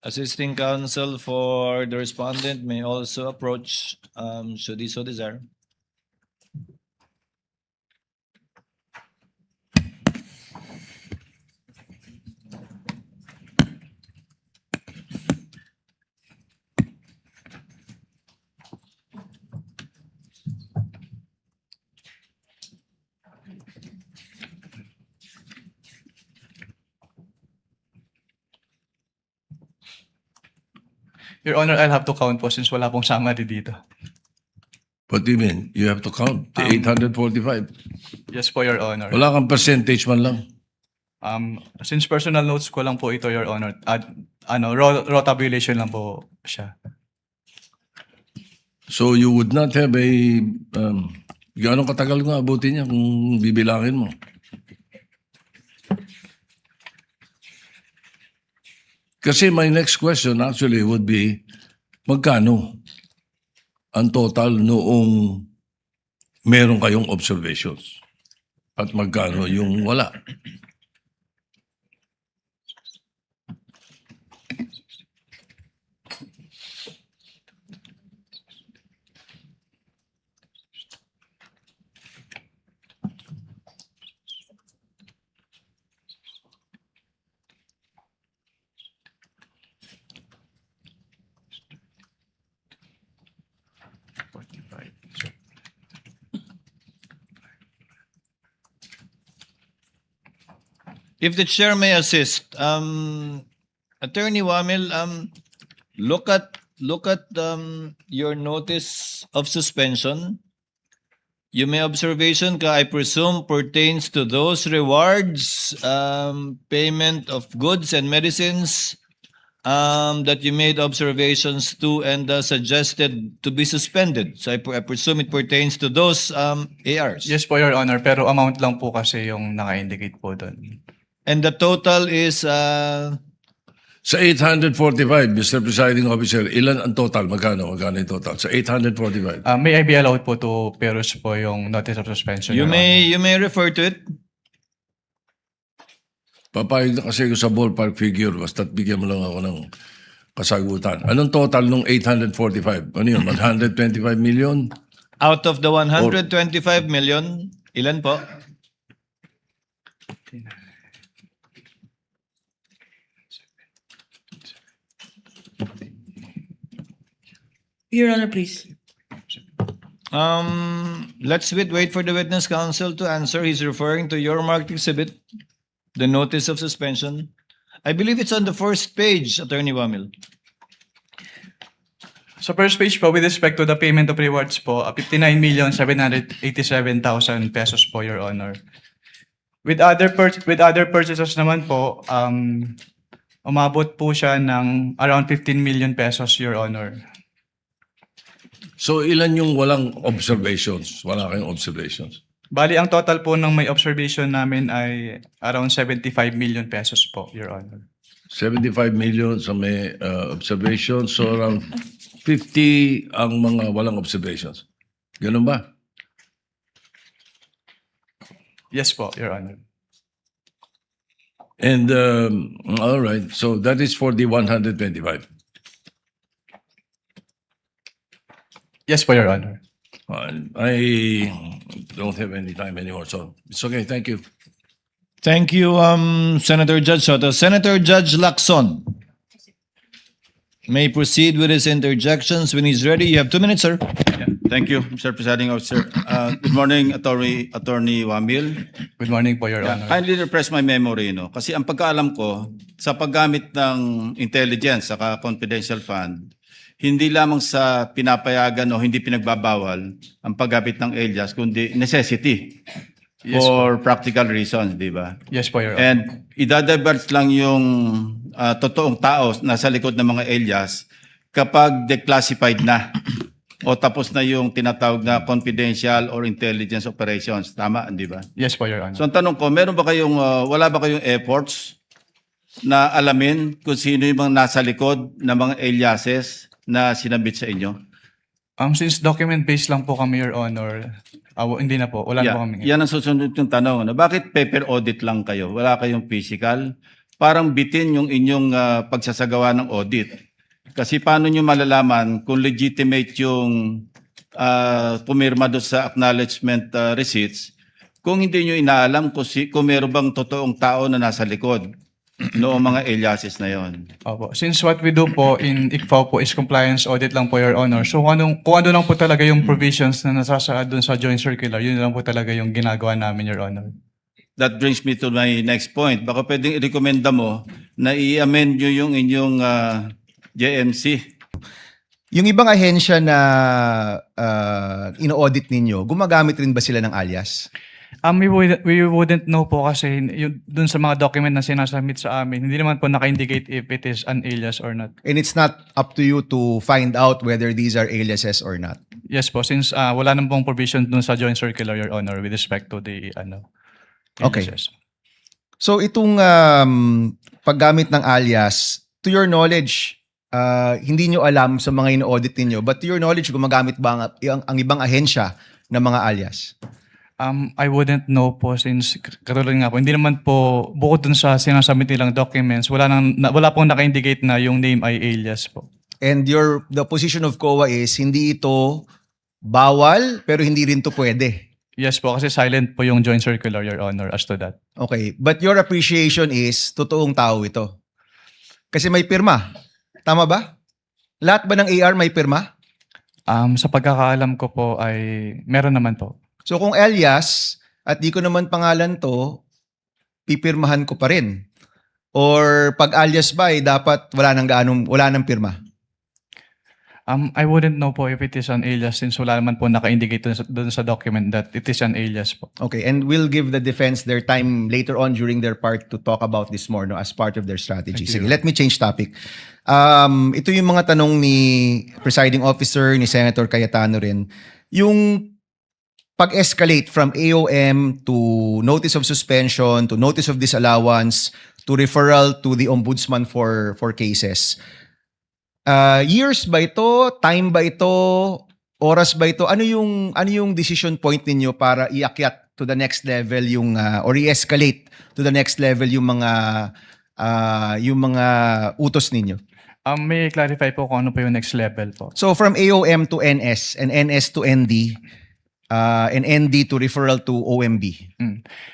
Assisting counsel for the respondent may also approach, should he so desire. Your Honor, I'll have to count po since wala pong summary dito. What do you mean? You have to count the 845. Yes po, Your Honor. Wala kang percentage man lang. Since personal notes ko lang po ito, Your Honor, raw tabulation lang po siya. So you would not have a... Gano'ng katagal nga abutin niya kung bibilangin mo? Kasi my next question actually would be, magkano ang total noong meron kayong observations? At magkano yung wala? If the chair may assist, Attorney Wamil, look at your notice of suspension. You may observation ka, I presume, pertains to those rewards, payment of goods and medicines that you made observations to and suggested to be suspended. So I presume it pertains to those ARs. Yes po, Your Honor, pero amount lang po kasi yung naka-indicate po doon. And the total is Sa 845, Mr. Presiding Officer, ilan ang total? Magkano yung total? Sa 845? May I be allowed po to peruse po yung notice of suspension, you Your may refer to it. Papayag na kasi ko sa ballpark figure, basta't bigyan mo lang ako ng kasagutan. Anong total nung 845? Ano yun? 125 million? Out of the 125 million, ilan po? Your Honor, please. Let's wait for the witness counsel to answer. He's referring to your marked exhibit, the notice of suspension. I believe it's on the first page, Attorney Wamil. Sa first page po, with respect to the payment of rewards po, 59,787,000 pesos po, Your Honor. With other purchases naman po, umabot po siya ng around 15 million pesos, Your Honor. So ilan yung walang observations? Wala kayong observations. Bali, ang total po ng may observation namin ay around 75 million pesos po, Your Honor. 75 million sa may observations. So around 50 ang mga walang observations. Ganun ba? Yes po, Your Honor. And all right. So that is for the 125. Yes po, Your Honor. I don't have any time anymore, so it's okay. Thank you. Thank you, Senator Judge Soto. Senator Judge Lacson may proceed with his interjections when he's ready. You have 2 minutes, sir. Thank you, Mr. Presiding Officer. Good morning, Attorney Wamil. Good morning po, Your Honor. Kindly refresh my memory, no? Kasi ang pagkaalam ko, sa paggamit ng intelligence saka confidential fund, hindi lamang sa pinapayagan o hindi pinagbabawal ang paggamit ng alias, kundi necessity for practical reasons, di ba? Yes po, Your Honor. And idadivert lang yung totoong tao nasa likod ng mga alias kapag declassified na o tapos na yung tinatawag na confidential or intelligence operations. Tama, di ba? Yes po, Your Honor. So ang tanong ko, meron ba kayong, wala ba kayong efforts na alamin kung sino yung mga nasa likod ng mga aliases na sinabit sa inyo? Since document-based lang po kami, Your Honor, hindi na po. Wala na po kami. Yan ang susunod yung tanong. Ano? Bakit paper audit lang kayo? Wala kayong physical? Parang bitin yung inyong pagsasagawa ng audit. Kasi paano nyo malalaman kung legitimate yung pumirma doon sa acknowledgement receipts kung hindi nyo inaalam kung meron bang totoong tao na nasa likod noong mga aliases na yon? Opo. Since what we do po in ICFAO po is compliance audit lang po, Your Honor. So kung ano lang po talaga yung provisions na nasasaad dun sa joint circular, yun lang po talaga yung ginagawa namin, Your Honor. That brings me to my next point. Baka pwedeng i-recommenda mo na i-amend nyo yung inyong JMC. Yung ibang ahensya na ino-audit ninyo, gumagamit rin ba sila ng alias? We wouldn't know po kasi dun sa mga document na sinasubmit sa amin, hindi naman po naka-indicate if it is an alias or not. And it's not up to you to find out whether these are aliases or not? Yes po, since wala nang pong provision dun sa joint circular, Your Honor, with respect to the Okay. aliases. So itong paggamit ng alias, to your knowledge, hindi nyo alam sa mga ino-audit ninyo, but to your knowledge, gumagamit ba ang ibang ahensya ng mga alias? I wouldn't know po since katulad nga po, hindi naman po bukod dun sa sinasubmit nilang documents, wala pong naka-indicate na yung name ay alias po. And the position of COA is hindi ito bawal pero hindi rin to pwede. Yes po, kasi silent po yung joint circular, Your Honor, as to that. Okay, but your appreciation is totoong tao ito. Kasi may pirma. Tama ba? Lahat ba ng AR may pirma? Sa pagkakaalam ko po ay meron naman po. So kung alias at di ko naman pangalan to, pipirmahan ko pa rin. Or pag alias ba ay dapat wala nang pirma? I wouldn't know po if it is an alias since wala naman po naka-indicate dun sa document that it is an alias po. Okay, and we'll give the defense their time later on during their part to talk about this more as part of their strategy. Sige, let me change topic. Ito yung mga tanong ni Presiding Officer, ni Senator Cayetano rin. Yung pag-escalate from AOM to notice of suspension, to notice of disallowance, to referral to the Ombudsman for cases. Years ba ito? Time ba ito? Oras ba ito? Ano yung decision point ninyo para iakyat to the next level yung or i-escalate to the next level yung mga utos ninyo? May clarify po kung ano po yung next level po. So from AOM to NS and NS to ND, and ND to referral to OMB?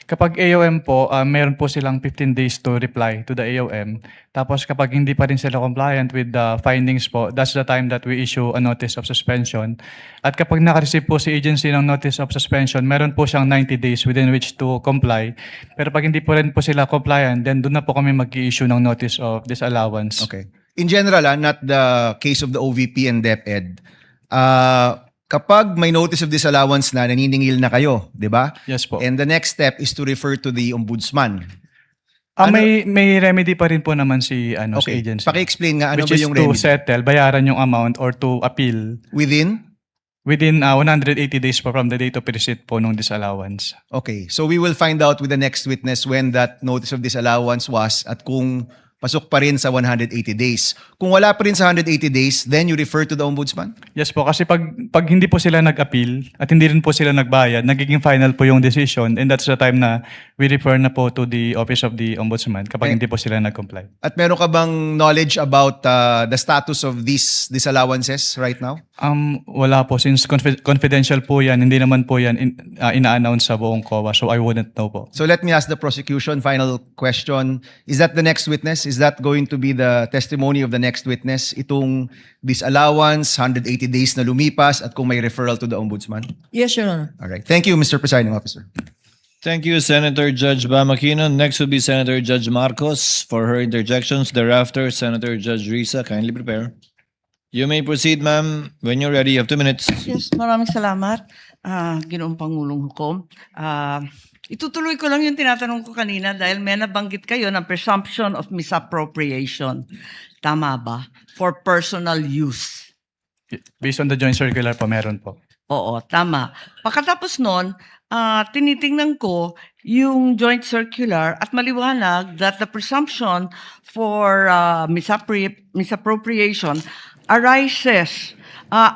Kapag AOM po, meron po silang 15 days to reply to the AOM. Tapos kapag hindi pa rin sila compliant with the findings po, that's the time that we issue a notice of suspension. At kapag nakareceive po si agency ng notice of suspension, meron po siyang 90 days within which to comply. Pero pag hindi po rin po sila compliant, then doon na po kami mag-i-issue ng notice of disallowance. Okay. In general, not the case of the OVP and DepEd, kapag may notice of disallowance na naniningil na kayo, di ba? Yes po. And the next step is to refer to the ombudsman. May remedy pa rin po naman si sa Okay. agency. Paki-explain nga ano which ba is yung to remedy? settle, bayaran yung amount or to appeal Within? within 180 days po from the date of receipt po ng disallowance. Okay. So we will find out with the next witness when that notice of disallowance was at kung pasok pa rin sa 180 days. Kung wala pa rin sa 180 days, then you refer to the ombudsman? Yes po, kasi pag hindi po sila nag-appeal at hindi rin po sila nagbayad, nagiging final po yung decision and that's the time na we refer na po to the Office of the Ombudsman kapag hindi po sila nag-comply. At meron ka bang knowledge about the status of these disallowances right now? Wala po, since confidential po yan, hindi naman po yan ina-announce sa buong COA, so I wouldn't know po. So let me ask the prosecution, final question. Is that the next witness? Is that going to be the testimony of the next witness? Itong disallowance, 180 days na lumipas at kung may referral to the ombudsman? Yes, Your Honor. All right. Thank you, Mr. Presiding Officer. Thank you, Senator Judge Bamakino. Next will be Senator Judge Marcos for her interjections. Thereafter, Senator Judge Risa. Kindly prepare. You may proceed, ma'am. When you're ready, you have 2 minutes. Yes, maraming salamat, Ginoong Pangulong Hukom. Itutuloy ko lang yung tinatanong ko kanina dahil may nabanggit kayo ng presumption of misappropriation. Tama ba? For personal use. Based on the joint circular po, meron po. Oo, tama. Pagkatapos nun, tinitingnan ko yung joint circular at maliwanag that the presumption for misappropriation arises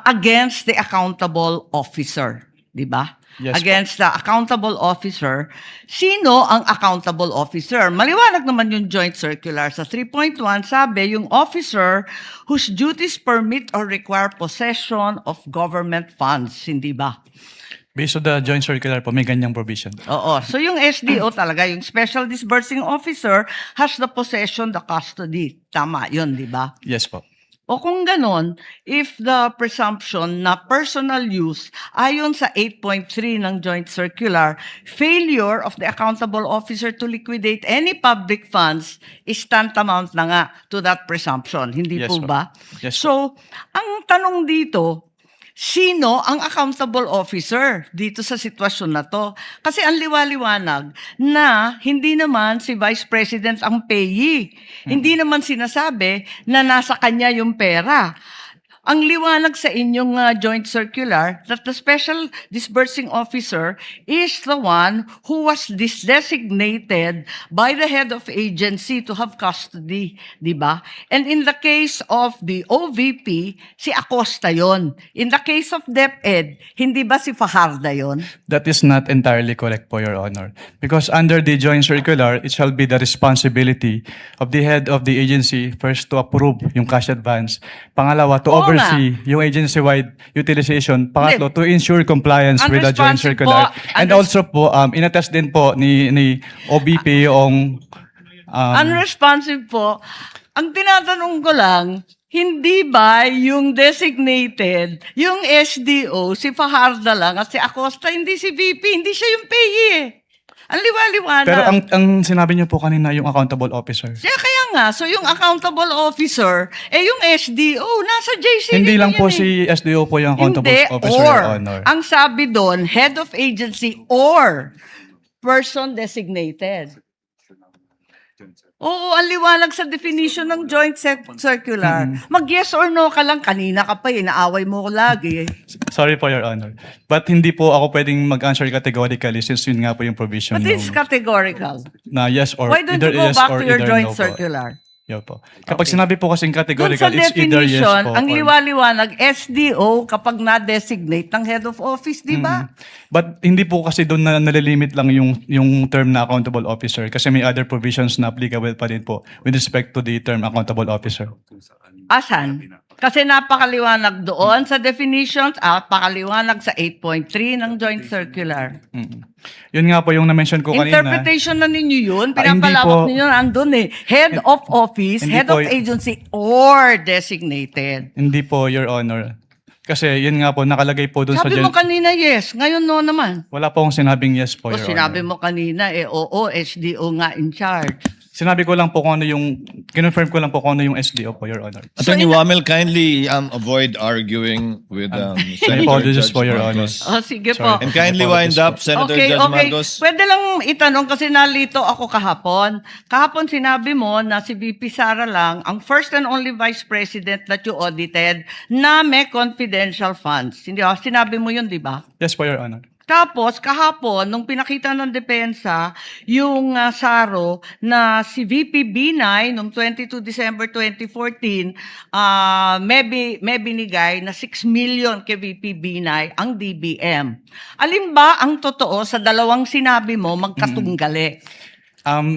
against the accountable officer. Di ba? Yes, Against the accountable officer. Sino ang accountable officer? Maliwanag naman yung joint circular. Sa 3.1, sabi, yung officer whose duties permit or require possession of government funds. Hindi ba? Based on the joint circular po, may ganyang provision. Oo. So yung SDO talaga, yung Special Disbursing Officer has the possession, the custody. Tama yun, di ba? Yes po. O kung ganon, if the presumption na personal use, ayon sa 8.3 ng Joint Circular, failure of the accountable officer to liquidate any public funds is tantamount na nga to that presumption. Hindi Yes, po po. ba? Yes, So, ang tanong dito, sino ang accountable officer dito sa sitwasyon na to? Kasi ang liwaliwanag na hindi naman si Vice President ang payee. Hindi naman sinasabi na nasa kanya yung pera. Ang liwanag sa inyong joint circular that the Special Disbursing Officer is the one who was designated by the head of agency to have custody, di ba? And in the case of the OVP, si Acosta yon. In the case of DepEd, hindi ba si Fajarda yon? That is not entirely correct po, Your Honor. Because under the joint circular, it shall be the responsibility of the head of the agency first to approve yung cash advance. Pangalawa, to Oo nga. oversee yung agency-wide utilization. Pangatlo, to ensure compliance with the joint Unresponsive circular. po. And also po, inattest din po ni OBP yung Unresponsive po. Ang tinatanong ko lang, hindi ba yung designated, yung SDO, si Fajarda lang at si Acosta, hindi si VP, hindi siya yung payee eh. Ang liwaliwanag. pero ang sinabi niyo po kanina yung accountable officer. Kaya nga, so yung accountable officer, yung SDO, nasa JCB Hindi lang yan po eh. si SDO po yung accountable Hindi, officer, or. Your Honor. Ang sabi doon, head of agency or person designated. Oo, ang liwanag sa definition ng joint circular. Mag-yes or no ka lang. Kanina ka pa, inaaway mo ko lagi. Sorry po, Your Honor. But hindi po ako pwedeng mag-answer categorically since yun nga po yung provision But it's categorical. na yes or Why don't either you go yes back or to your either joint no po. circular? Yo po. Kapag sinabi po kasing Doon categorical, sa it's either yes definition, po ang or... liwaliwanag, SDO kapag na-designate ng head of office, di ba? But hindi po kasi doon na nalilimit lang yung term na accountable officer kasi may other provisions na applicable pa din po with respect to the term accountable officer. Asan? Kasi napakaliwanag doon sa definitions at pakaliwanag sa 8.3 ng Joint Circular. Yun nga po yung na-mention ko kanina. Interpretation na ninyo yun. Hindi Pinapalawak po. ninyo andun eh. Head of office, Hindi head po of agency, or designated. Hindi po, Your Honor. Kasi yun nga po, nakalagay po dun sa Sabi mo kanina yes, ngayon no naman. Wala po akong sinabing yes po, O Your sinabi Honor. mo kanina, oo, SDO nga in charge. Sinabi ko lang po kung ano yung, kinonfirm ko lang po kung ano yung SDO po, Your Honor. Attorney Wamel, kindly avoid arguing with I Senator apologize Judge po, Your Honor. Marcos. O sige Sorry. po. And kindly wind up, Senator Judge Marcos. Pwede lang itanong kasi nalito ako kahapon. Kahapon sinabi mo na si VP Sara lang ang first and only vice president that you audited na may confidential funds. Hindi ba? Sinabi mo yun, di ba? Yes po, Your Honor. Tapos, kahapon, nung pinakita ng depensa, yung SARO na si VP Binay, noong 22 December 2014, may binigay na 6 million kay VP Binay ang DBM. Alin ba ang totoo sa dalawang sinabi mo magkatunggali?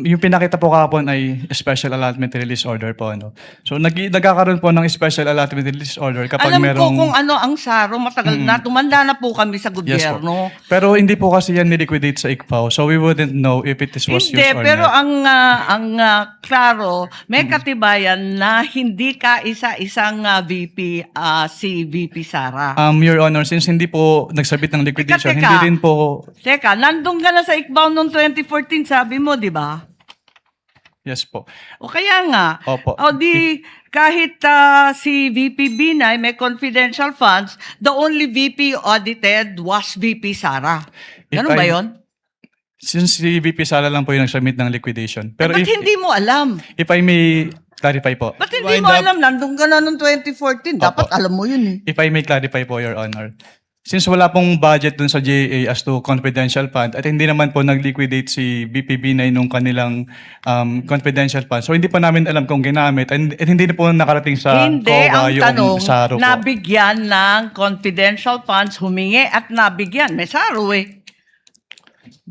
Yung pinakita po kahapon ay special allotment release order po. Ano. So nagkakaroon po ng special allotment release order kapag Alam merong... ko kung ano ang SARO, matagal na, tumanda na po kami sa Yes po. gobyerno. Pero hindi po kasi yan niliquidate sa ICPAO. So we wouldn't know if it was Hindi, used or pero not. klaro, may katibayan na hindi ka isa-isang VP, si VP Sara. Your Honor, since hindi po nagsabit ng liquidation, Teka. hindi din po... Teka, nandun ka na sa ICBAO noong 2014, sabi mo, di ba? Yes po. O kaya nga, Opo. o di kahit si VP Binay may confidential funds, the only VP audited was VP Sara. Ganun ba yun? Since si VP Sara lang po yung nagsubmit ng liquidation. Pero Ba't hindi mo alam? if I may clarify po. Ba't hindi mo alam? Nandun ka na noong 2014. Dapat alam mo yun eh. If I may clarify po, Your Honor. Since wala pong budget dun sa GAA as to confidential fund at hindi naman po nag-liquidate si BPB9 nung kanilang confidential fund. So hindi pa namin alam kung ginamit at hindi na po nakarating sa Hindi, COA ang yung tanong, SARO po. nabigyan ng confidential funds, humingi at nabigyan. May SARO eh.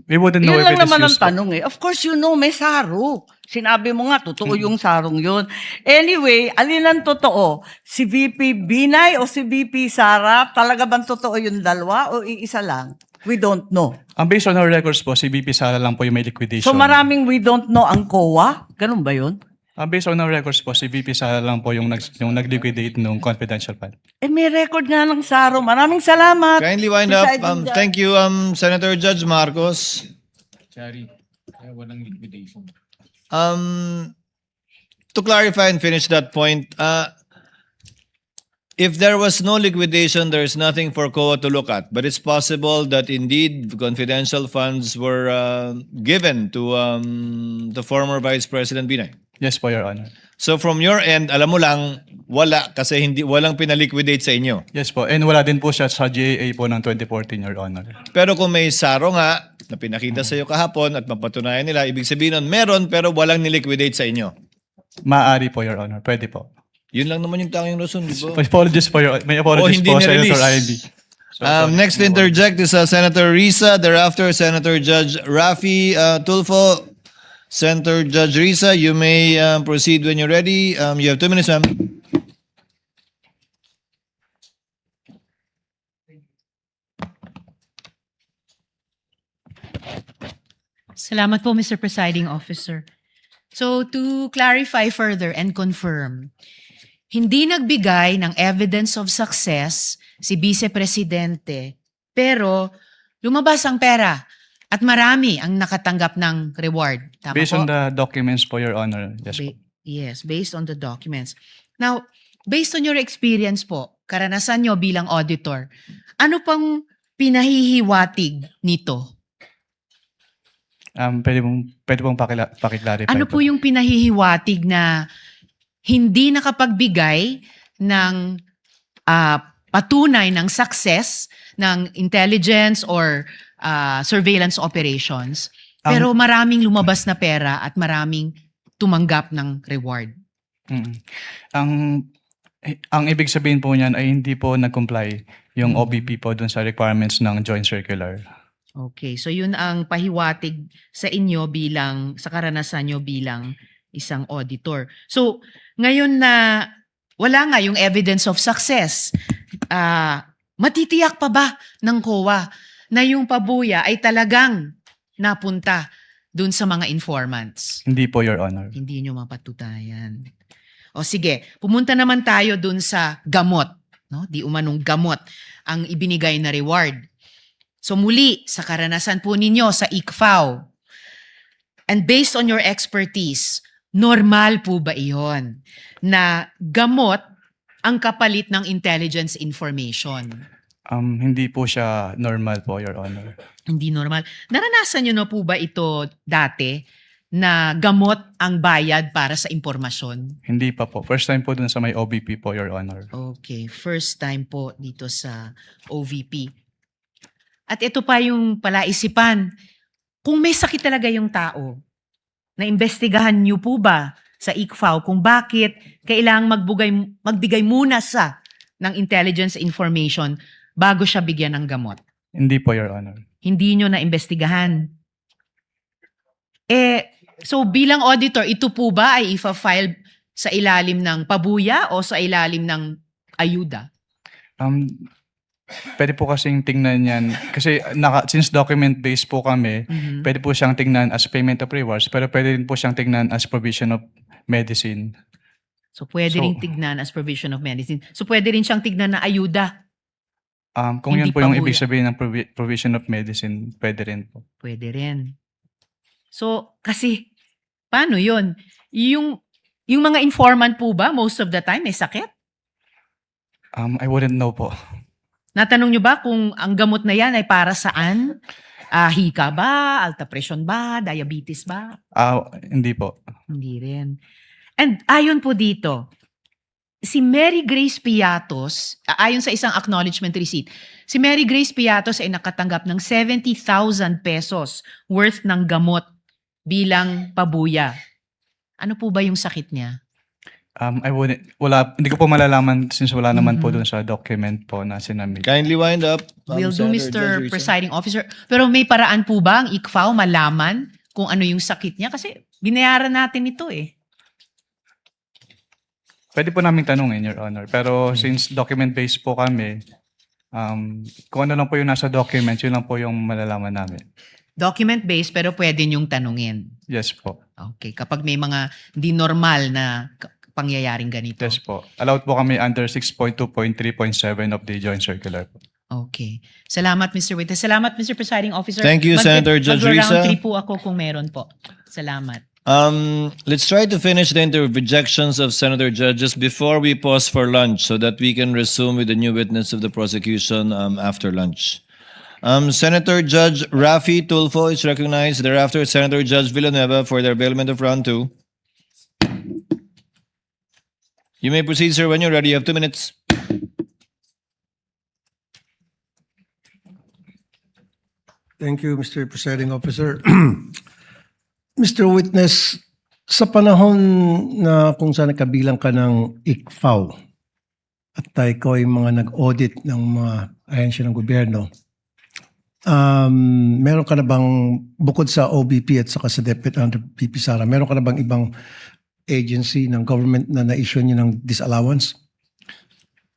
We wouldn't know Yun if lang it is naman ang used po. tanong eh. Of course, you know, may SARO. Sinabi mo nga, totoo yung sarong yun. Anyway, alin ang totoo? Si VP Binay o si VP Sara? Talaga bang totoo yung dalawa o iisa lang? We don't know. Based on our records po, si VP Sara lang po yung may liquidation. So maraming we don't know ang COA? Ganun ba yun? Based on our records po, si VP Sara lang po yung nag-liquidate nung confidential fund. Eh may record nga ng SARO. Maraming salamat. Kindly wind up. Presiding Judge. Thank you, Senator Judge Marcos. Sorry, walang liquidation. To clarify and finish that point, if there was no liquidation, there is nothing for COA to look at. But it's possible that indeed confidential funds were given to the former Vice President Binay. Yes po, Your Honor. So from your end, alam mo lang, wala kasi walang pinaliquidate sa inyo. Yes po. And wala din po siya sa GAA po ng 2014, Your Honor. Pero kung may SARO nga na pinakita sa iyo kahapon at mapatunayan nila, ibig sabihin nun, meron pero walang niliquidate sa inyo. Maaari po, Your Honor. Pwede po. Yun lang naman yung tanging rason, di ba? Apologies po, May apologies hindi po, na-release. Senator Ivy. Next to interject is Senator Risa. Thereafter, Senator Judge Rafi Tulfo. Senator Judge Risa, you may proceed when you're ready. You have 2 minutes, ma'am. Salamat po, Mr. Presiding Officer. So, to clarify further and confirm, hindi nagbigay ng evidence of success si Vice Presidente, pero lumabas ang pera at marami ang nakatanggap ng reward. Tama Based po? on the documents po, Your Honor. Yes po. Yes, based on the documents. Now, based on your experience po, karanasan nyo bilang auditor, ano pang pinahihiwatig nito? Pwede pong pakiclarify Ano po yung pinahihiwatig na hindi nakapagbigay ng patunay ng success ng intelligence or surveillance operations, pero maraming lumabas na pera at maraming tumanggap ng reward? Ang ibig sabihin po niyan ay hindi po nag-comply yung OBP po dun sa requirements ng Joint Circular. Okay, so yun ang pahiwatig sa inyo sa karanasan nyo bilang isang auditor. So, ngayon na wala nga yung evidence of success. Matitiyak pa ba ng COA na yung pabuya ay talagang napunta dun sa mga informants? Hindi po, Your Honor. Hindi nyo mapatutayan. O sige, pumunta naman tayo dun sa gamot. No? Di umanong gamot ang ibinigay na reward. So muli, sa karanasan po ninyo sa ICFAO, and based on your expertise, normal po ba iyon na gamot ang kapalit ng intelligence information? Hindi po siya normal po, Your Honor. Hindi normal. Naranasan nyo na po ba ito dati na gamot ang bayad para sa impormasyon? Hindi pa po. First time po dun sa may OBP po, Your Honor. Okay, first time po dito sa OVP. At ito pa yung palaisipan. Kung may sakit talaga yung tao, naimbestigahan niyo po ba sa ICFAO kung bakit kailangang magbigay muna sa ng intelligence information bago siya bigyan ng gamot? Hindi po, Your Honor. Hindi nyo naimbestigahan. So bilang auditor, ito po ba ay ifa-file sa ilalim ng pabuya o sa ilalim ng ayuda? Pwede po kasing tingnan yan. Kasi since document-based po kami, pwede po siyang tingnan as payment of rewards, pero pwede rin po siyang tingnan as provision of medicine. So pwede rin tignan as provision of medicine. So pwede rin siyang tignan na ayuda. Kung Hindi yan po yung pabuya. ibig sabihin ng provision of medicine, pwede rin po. Pwede rin. So kasi, paano yun? Yung mga informant po ba, most of the time, may sakit? I wouldn't know po. Natanong nyo ba kung ang gamot na yan ay para saan? Hika ba? Alta presyon ba? Diabetes ba? Hindi po. Hindi rin. And ayon po dito, si Mary Grace Piatos, ayon sa isang acknowledgement receipt, si Mary Grace Piatos ay nakatanggap ng 70,000 pesos worth ng gamot bilang pabuya. Ano po ba yung sakit niya? Hindi ko po malalaman since wala naman po dun sa document po na sinamit. Kindly wind up. Will do, Senator Mr. Judge Risa. Presiding Officer. Pero may paraan po ba ang ICFAO malaman kung ano yung sakit niya? Kasi binayaran natin ito eh. Pwede po namin tanungin, Your Honor. Pero since document-based po kami, kung ano lang po yung nasa document, yun lang po yung malalaman namin. Document-based pero pwede niyong tanungin. Yes po. Okay. Kapag may mga di normal na pangyayaring ganito. Yes po. Allowed po kami under 6.2.3.7 of the Joint Circular po. Okay. Salamat, Mr. Witness. Salamat, Mr. Presiding Officer. Thank you, Senator Judge Risa. Mag-round 3 po ako kung meron po. Salamat. Let's try to finish the interjections of Senator Judges before we pause for lunch so that we can resume with the new witness of the prosecution after lunch. Senator Judge Rafi Tulfo is recognized. Thereafter, Senator Judge Villanueva for the availment of round 2. You may proceed, sir, when you're ready. You have 2 minutes. Thank you, Mr. Presiding Officer. Mr. Witness, sa panahon na kung saan nakabilang ka ng ICFAO at ikaw ay mga nag-audit ng mga ahensya ng gobyerno, meron ka na bang, bukod sa OBP at saka sa DepEd under PP Sara, meron ka na bang ibang agency ng government na na-issue niyo ng disallowance?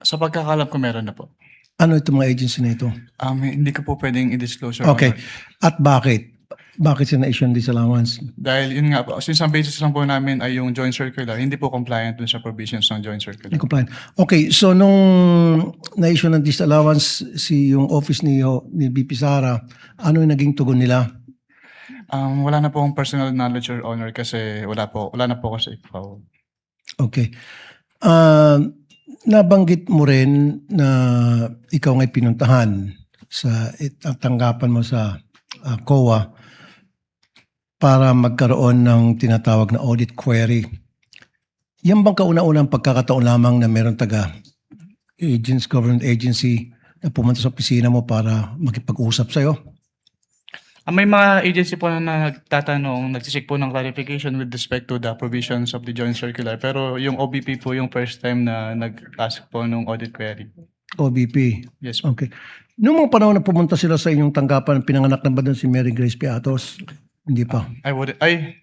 Sa pagkakalap ko, meron na po. Ano itong mga agency na ito? Hindi ko po pwedeng i-disclose. Your Okay. Honor. At bakit? Bakit sila na-issue ng disallowance? Dahil yun nga po, since ang basis lang po namin ay yung Joint Circular, hindi po compliant dun sa provisions ng Joint Circular. Hindi compliant. Okay, so nung na-issue ng disallowance yung office ni BP Sara, ano yung naging tugon nila? Wala na po akong personal knowledge, Your Honor, kasi wala na po ako sa ICFAO. Okay. Nabanggit mo rin na ikaw nga'y pinuntahan sa tanggapan mo sa COA para magkaroon ng tinatawag na audit query. Yan bang kauna-unang pagkakataon lamang na meron government agency na pumunta sa opisina mo para makipag-usap sa'yo? May mga agency po na nagtatanong, nagsisik po ng clarification with respect to the provisions of the Joint Circular. Pero yung OBP po yung first time na nag-ask po ng audit query. OBP? Yes po. Okay. Noong mga panahon na pumunta sila sa inyong tanggapan, pinanganak na ba doon si Mary Grace Piatos? Hindi pa. Ay,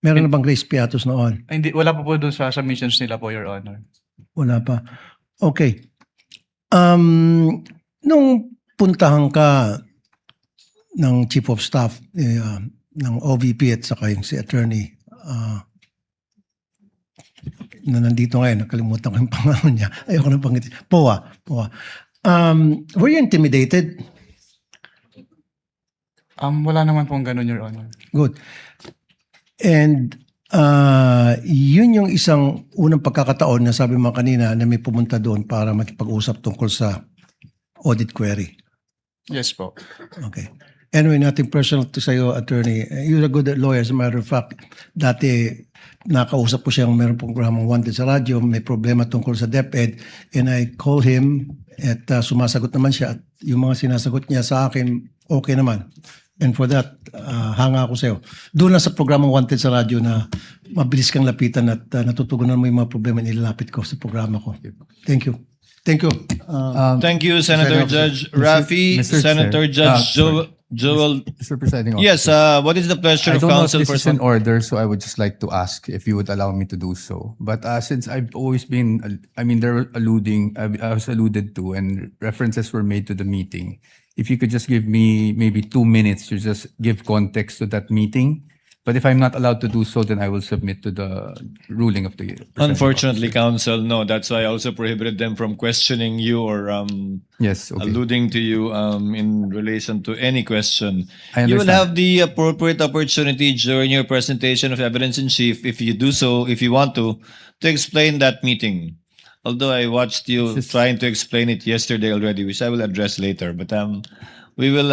Meron na bang Grace Piatos noon? hindi, wala po doon sa submissions nila po, Your Honor. Wala pa. Okay. Nung puntahan ka ng Chief of Staff ng OVP at saka yung si Attorney na nandito ngayon, nakalimutan ko yung pangalan niya. Ayoko na pangitin. POA. Were you intimidated? Wala naman pong ganun, Your Honor. Good. And yun yung isang unang pagkakataon na sabi mo kanina na may pumunta doon para makipag-usap tungkol sa audit query. Yes po. Okay. Anyway, nothing personal to sa'yo, attorney. You're a good lawyer, as a matter of fact. Dati, nakausap ko siyang meron programang Wanted sa radyo, may problema tungkol sa DepEd, and I call him at sumasagot naman siya. At yung mga sinasagot niya sa akin, okay naman. And for that, hanga ako sa'yo. Doon lang sa programang Wanted sa radyo na mabilis kang lapitan at natutugunan mo yung mga problema na nilalapit ko sa programa ko. Thank you. Thank you. Thank you, Senator Judge Rafi. Mr. Senator Chair. Judge Joel. Mr. Presiding Yes, what is the pleasure I of don't know if counsel this for is in order, so I would just like to ask if you would allow me to do so. But since I've always been, I mean, they're alluding, I was alluded to, and references were made to the meeting. If you could just give me maybe 2 minutes to just give context to that meeting. But if I'm not allowed to do so, then I will submit to the ruling of the presiding Unfortunately, officer. counsel, no. That's why I also prohibited them from questioning you or Yes, okay. alluding to you in relation to any question. I You will understand. have the appropriate opportunity during your presentation of evidence in chief, if you do so, if you want to explain that meeting. Although I watched you Just- trying to explain it yesterday already, which I will address later. But we will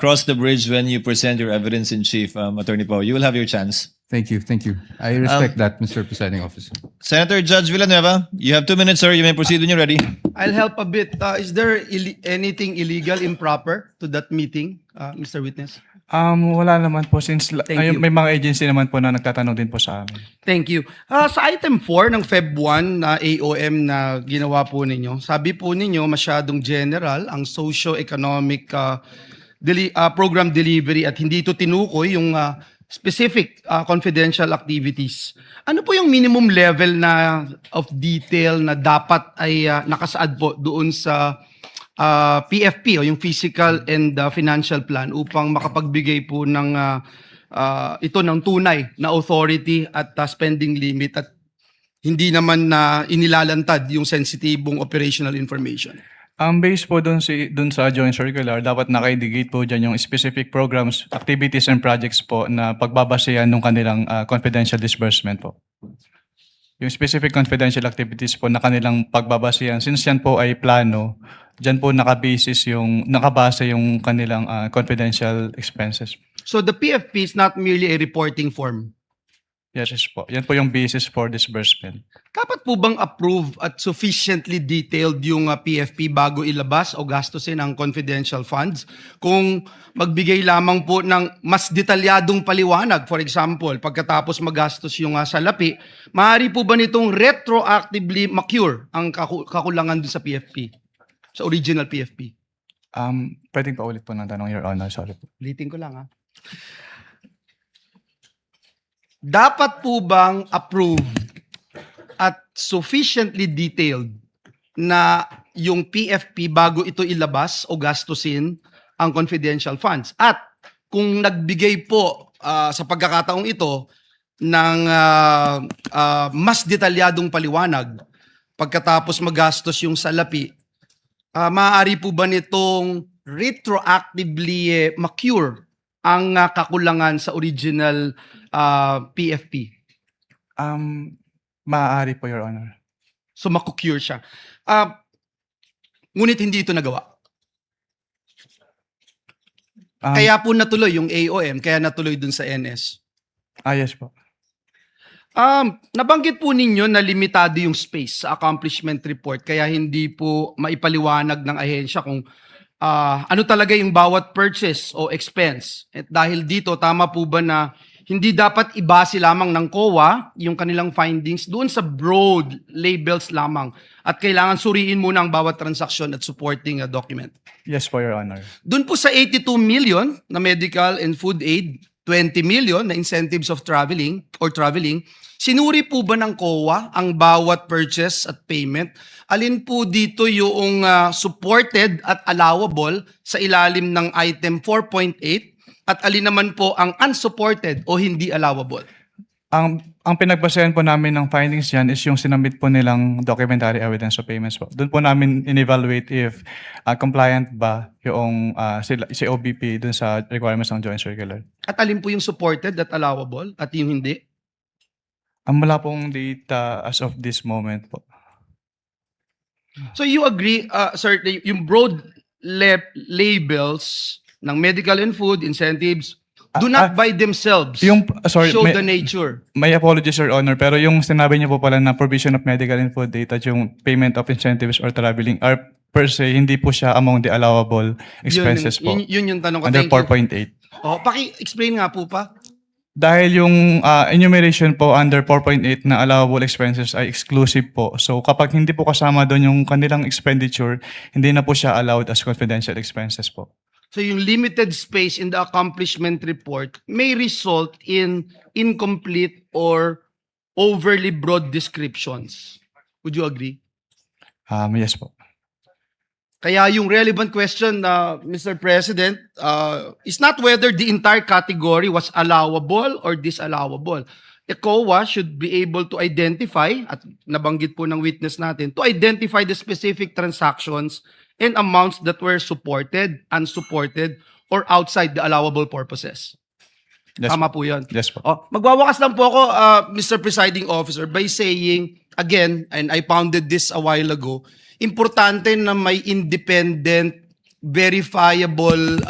cross the bridge when you present your evidence in chief, Attorney Pao. You will have your chance. Thank you, thank you. I respect that, Mr. Presiding Officer. Senator Judge Villanueva, you have 2 minutes, sir. You may proceed when you're ready. I'll help a bit. Is there anything illegal, improper to that meeting, Mr. Witness? Wala naman po since Thank you. may mga agency naman po na nagtatanong din po sa amin. Thank you. Sa item 4 ng Feb 1 na AOM na ginawa po ninyo, sabi po ninyo masyadong general ang socio-economic program delivery at hindi ito tinukoy yung specific confidential activities. Ano po yung minimum level na of detail na dapat ay nakasaad po doon sa PFP o yung physical and financial plan upang makapagbigay po ng ito ng tunay na authority at spending limit at hindi naman na inilalantad yung sensitibong operational information. Based po dun sa joint circular, dapat naka-indicate po dyan yung specific programs, activities, and projects po na pagbabasehan ng kanilang confidential disbursement po. Yung specific confidential activities po na kanilang pagbabasehan, since yan po ay plano, dyan po nakabase yung kanilang confidential expenses. So the PFP is not merely a reporting form. Yes po. Yan po yung basis for disbursement. Dapat po bang approve at sufficiently detailed yung PFP bago ilabas o gastusin ang confidential funds? Kung magbigay lamang po ng mas detalyadong paliwanag, for example, pagkatapos magastos yung salapi, maaari po ba nitong retroactively ma-cure ang kakulangan dun sa PFP? Sa original PFP? Pwedeng pa ulit po ng tanong, Your Honor. Sorry po. Ulitin ko lang Dapat po bang approve at sufficiently detailed na yung PFP bago ito ilabas o gastusin ang confidential funds? At kung nagbigay po sa pagkakataong ito ng mas detalyadong paliwanag pagkatapos magastos yung salapi, maaari po ba nitong retroactively ma-cure ang kakulangan sa original PFP? Maaari po, Your Honor. So maku-cure siya. Ngunit hindi ito nagawa. Kaya po natuloy yung AOM, kaya natuloy dun sa NS. Yes po. Nabanggit po ninyo na limitado yung space sa accomplishment report, kaya hindi po maipaliwanag ng ahensya kung ano talaga yung bawat purchase o expense. At dahil dito, tama po ba na hindi dapat ibase lamang ng COA yung kanilang findings doon sa broad labels lamang at kailangan suriin muna ang bawat transaksyon at supporting document? Yes po, Your Honor. Doon po sa 82 million na medical and food aid, 20 million na incentives of traveling. Sinuri po ba ng COA ang bawat purchase at payment? Alin po dito yung supported at allowable sa ilalim ng item 4.8 at alin naman po ang unsupported o hindi allowable? Ang pinagbasehan po namin ng findings yan is yung sinamit po nilang documentary evidence of payments po. Doon po namin in-evaluate if compliant ba yung si OBP dun sa requirements ng Joint Circular. At alin po yung supported at allowable at yung hindi? Ang wala pong data as of this moment po. So you agree, sir, yung broad labels ng medical and food incentives do not by themselves show the nature. May apologies, Your Honor, pero yung sinabi niyo po pala na provision of medical and food data, yung payment of incentives or traveling are per se, hindi po siya among the allowable expenses po. Yun yung tanong ko. Under Thank you. 4.8. Paki-explain nga po pa. Dahil yung enumeration po under 4.8 na allowable expenses ay exclusive po. So kapag hindi po kasama doon yung kanilang expenditure, hindi na po siya allowed as confidential expenses po. So yung limited space in the accomplishment report may result in incomplete or overly broad descriptions. Would you agree? Yes po. Kaya yung relevant question, Mr. President, is not whether the entire category was allowable or disallowable. The COA should be able to identify, at nabanggit po ng witness natin, to identify the specific transactions and amounts that were supported, unsupported, or outside the allowable purposes. Yes Tama po. po yun. Yes po. Magwawakas lang po ako, Mr. Presiding Officer, by saying, again, and I pounded this a while ago, importante na may independent, verifiable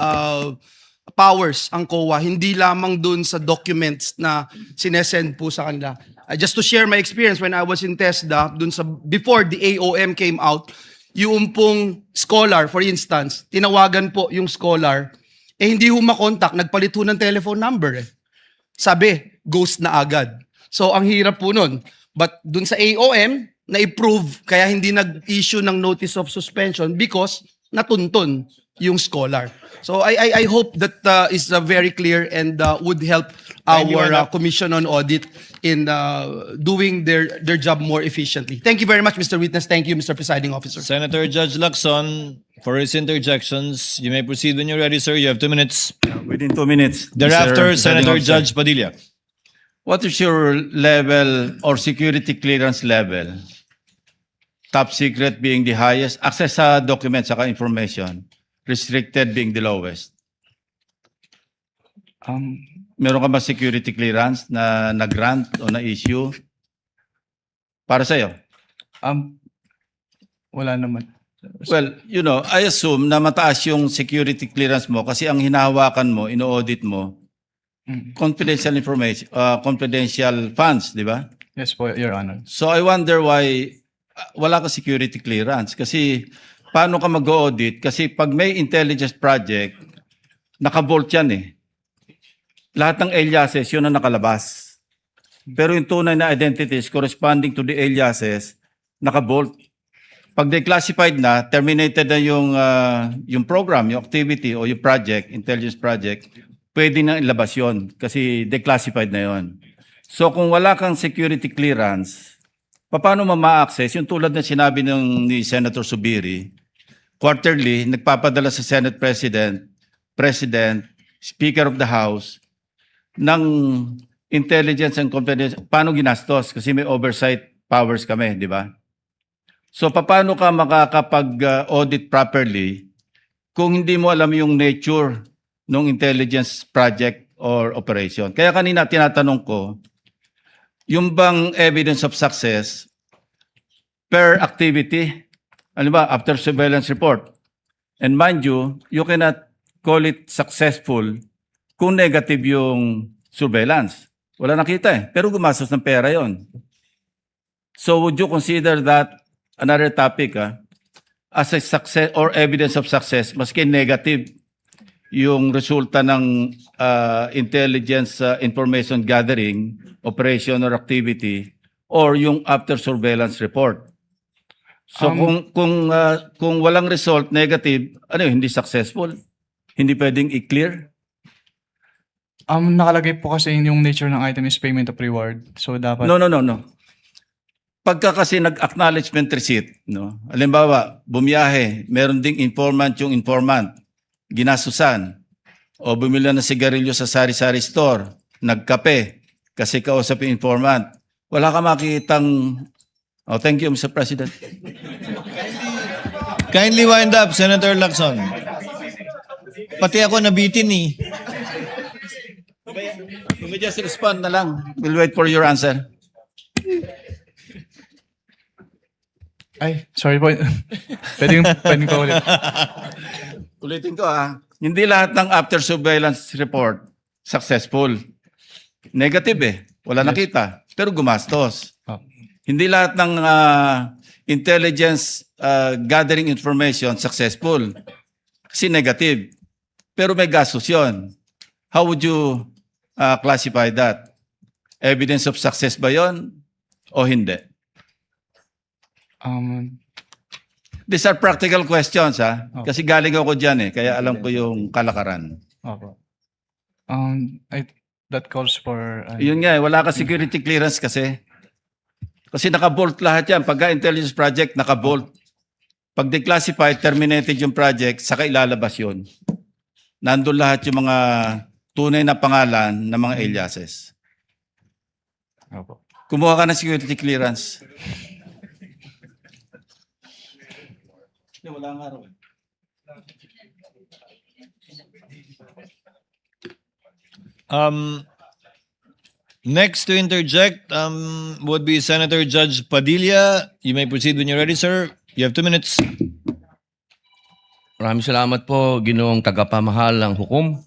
powers ang COA, hindi lamang dun sa documents na sinesend po sa kanila. Just to share my experience when I was in TESDA, dun sa, before the AOM came out, yung pong scholar, for instance, tinawagan po yung scholar, hindi ho makontak, nagpalit ho ng telephone number. Sabi, ghost na agad. So, ang hirap po nun. But dun sa AOM, na-approve, kaya hindi nag-issue ng notice of suspension because natuntun yung scholar. So I hope that is very clear and would help our Commission on Audit in doing their job more efficiently. Thank you very much, Mr. Witness. Thank you, Mr. Presiding Officer. Senator Judge Lacson, for his interjections, you may proceed when you're ready, sir. You have 2 minutes. Within 2 minutes. Thereafter, Mr. Senator Presiding Officer. Judge Padilla. What is your level or security clearance level? Top secret being the highest, access sa documents saka information, restricted being the lowest. Meron ka ba security clearance na grant o na-issue para sa'yo? Wala naman. Well, you know, I assume na mataas yung security clearance mo kasi ang hinahawakan mo, ino-audit mo, confidential information, confidential funds, di ba? Yes po, Your Honor. So I wonder why wala ka security clearance. Kasi paano ka mag-audit? Kasi pag may intelligence project, naka-vault yan eh. Lahat ng aliases, yun ang nakalabas. Pero yung tunay na identities corresponding to the aliases, naka-vault. Pag declassified na, terminated na yung program, yung activity o yung project, intelligence project, pwede na ilabas yun kasi declassified na yun. So kung wala kang security clearance, paano ma-access? Yung tulad na sinabi ni Senator Subiri, quarterly, nagpapadala sa Senate President, Speaker of the House, ng intelligence and confidence. Paano ginastos? Kasi may oversight powers kami, di ba? So, paano ka makakapag-audit properly kung hindi mo alam yung nature ng intelligence project or operation? Kaya kanina tinatanong ko, yung bang evidence of success per activity, ano ba, after surveillance report. And mind you, you cannot call it successful kung negative yung surveillance. Wala nakita eh, pero gumastos ng pera yon. So would you consider that another topic as a success or evidence of success, maski negative yung resulta ng intelligence information gathering, operation or activity, or yung after surveillance report. So kung walang result, negative, ano yun, hindi successful, hindi pwedeng i-clear. Nakalagay po kasi yung nature ng item is payment of reward. So dapat No. Pagka kasi nag-acknowledgement receipt, no? Halimbawa, bumiyahe, meron ding informant yung informant, ginasusan, o bumili ng sigarilyo sa sari-sari store, nagkape, kasi kausap yung informant. Wala ka makitang... Oh, thank you, Mr. President. Kindly wind up, Senator Lacson. Pati ako nabitin eh. You may just respond na lang. We'll wait for your answer. Ay, sorry po. pwedeng pa ulit. Ulitin ko hindi lahat ng after surveillance report successful. Negative wala nakita, pero gumastos. Oh. Hindi lahat ng intelligence gathering information successful. Kasi negative. Pero may gastos yun. How would you classify that? Evidence of success ba yun o hindi? These are practical questions Kasi galing ako dyan kaya alam ko yung kalakaran. Opo. That calls for... Yun nga wala ka security clearance kasi. Kasi naka-bolt lahat yan. Pagka intelligence project, naka-bolt. Pag declassified, terminated yung project, saka ilalabas yun. Nandun lahat yung mga tunay na pangalan ng mga aliases. Opo. Kumuha ka ng security clearance. Wala nga raw. Next to interject would be Senator Judge Padilla. You may proceed when you're ready, sir. You have 2 minutes. Maraming salamat po, Ginoong tagapamahal ng hukom.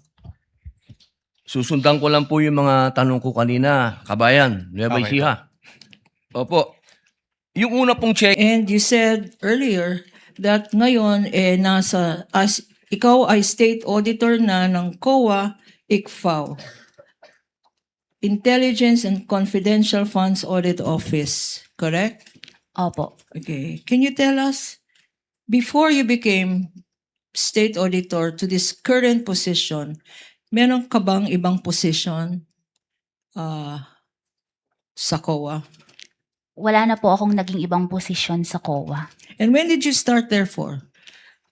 Susundan ko lang po yung mga tanong ko kanina, kabayan, Nueva Okay. Ecija. Opo. Yung una pong check, And you said earlier that ngayon ikaw ay state auditor na ng COA, ICFAO. Intelligence and Confidential Funds Audit Office, correct? Opo. Okay. Can you tell us, before you became state auditor to this current position, meron ka bang ibang position sa COA? Wala na po akong naging ibang posisyon sa COA. And when did you start therefore?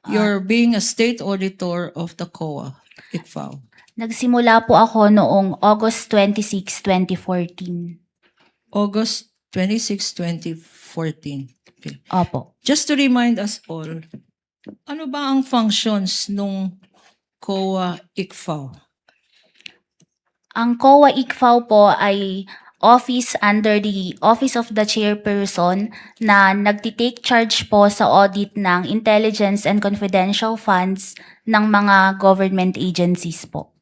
You're being a state auditor of the COA, ICFAO. Nagsimula po ako noong August 26, 2014. August 26, 2014. Okay. Opo. Just to remind us all, ano ba ang functions nung COA ICFAO? Ang COA ICFAO po ay office under the Office of the Chairperson na nagtitake charge po sa audit ng intelligence and confidential funds ng mga government agencies po.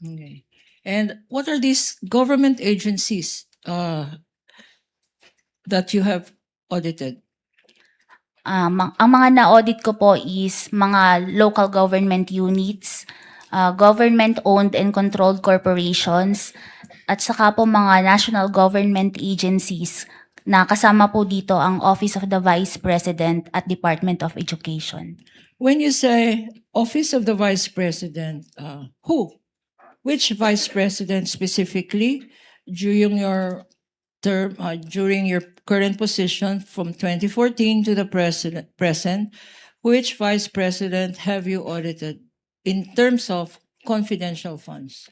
Okay. And what are these government agencies that you have audited? Ang mga na-audit ko po is mga local government units, government-owned and controlled corporations, at saka po mga national government agencies na kasama po dito ang Office of the Vice President at Department of Education. When you say Office of the Vice President, who? Which Vice President specifically during your term, during your current position from 2014 to the present, which Vice President have you audited in terms of confidential funds?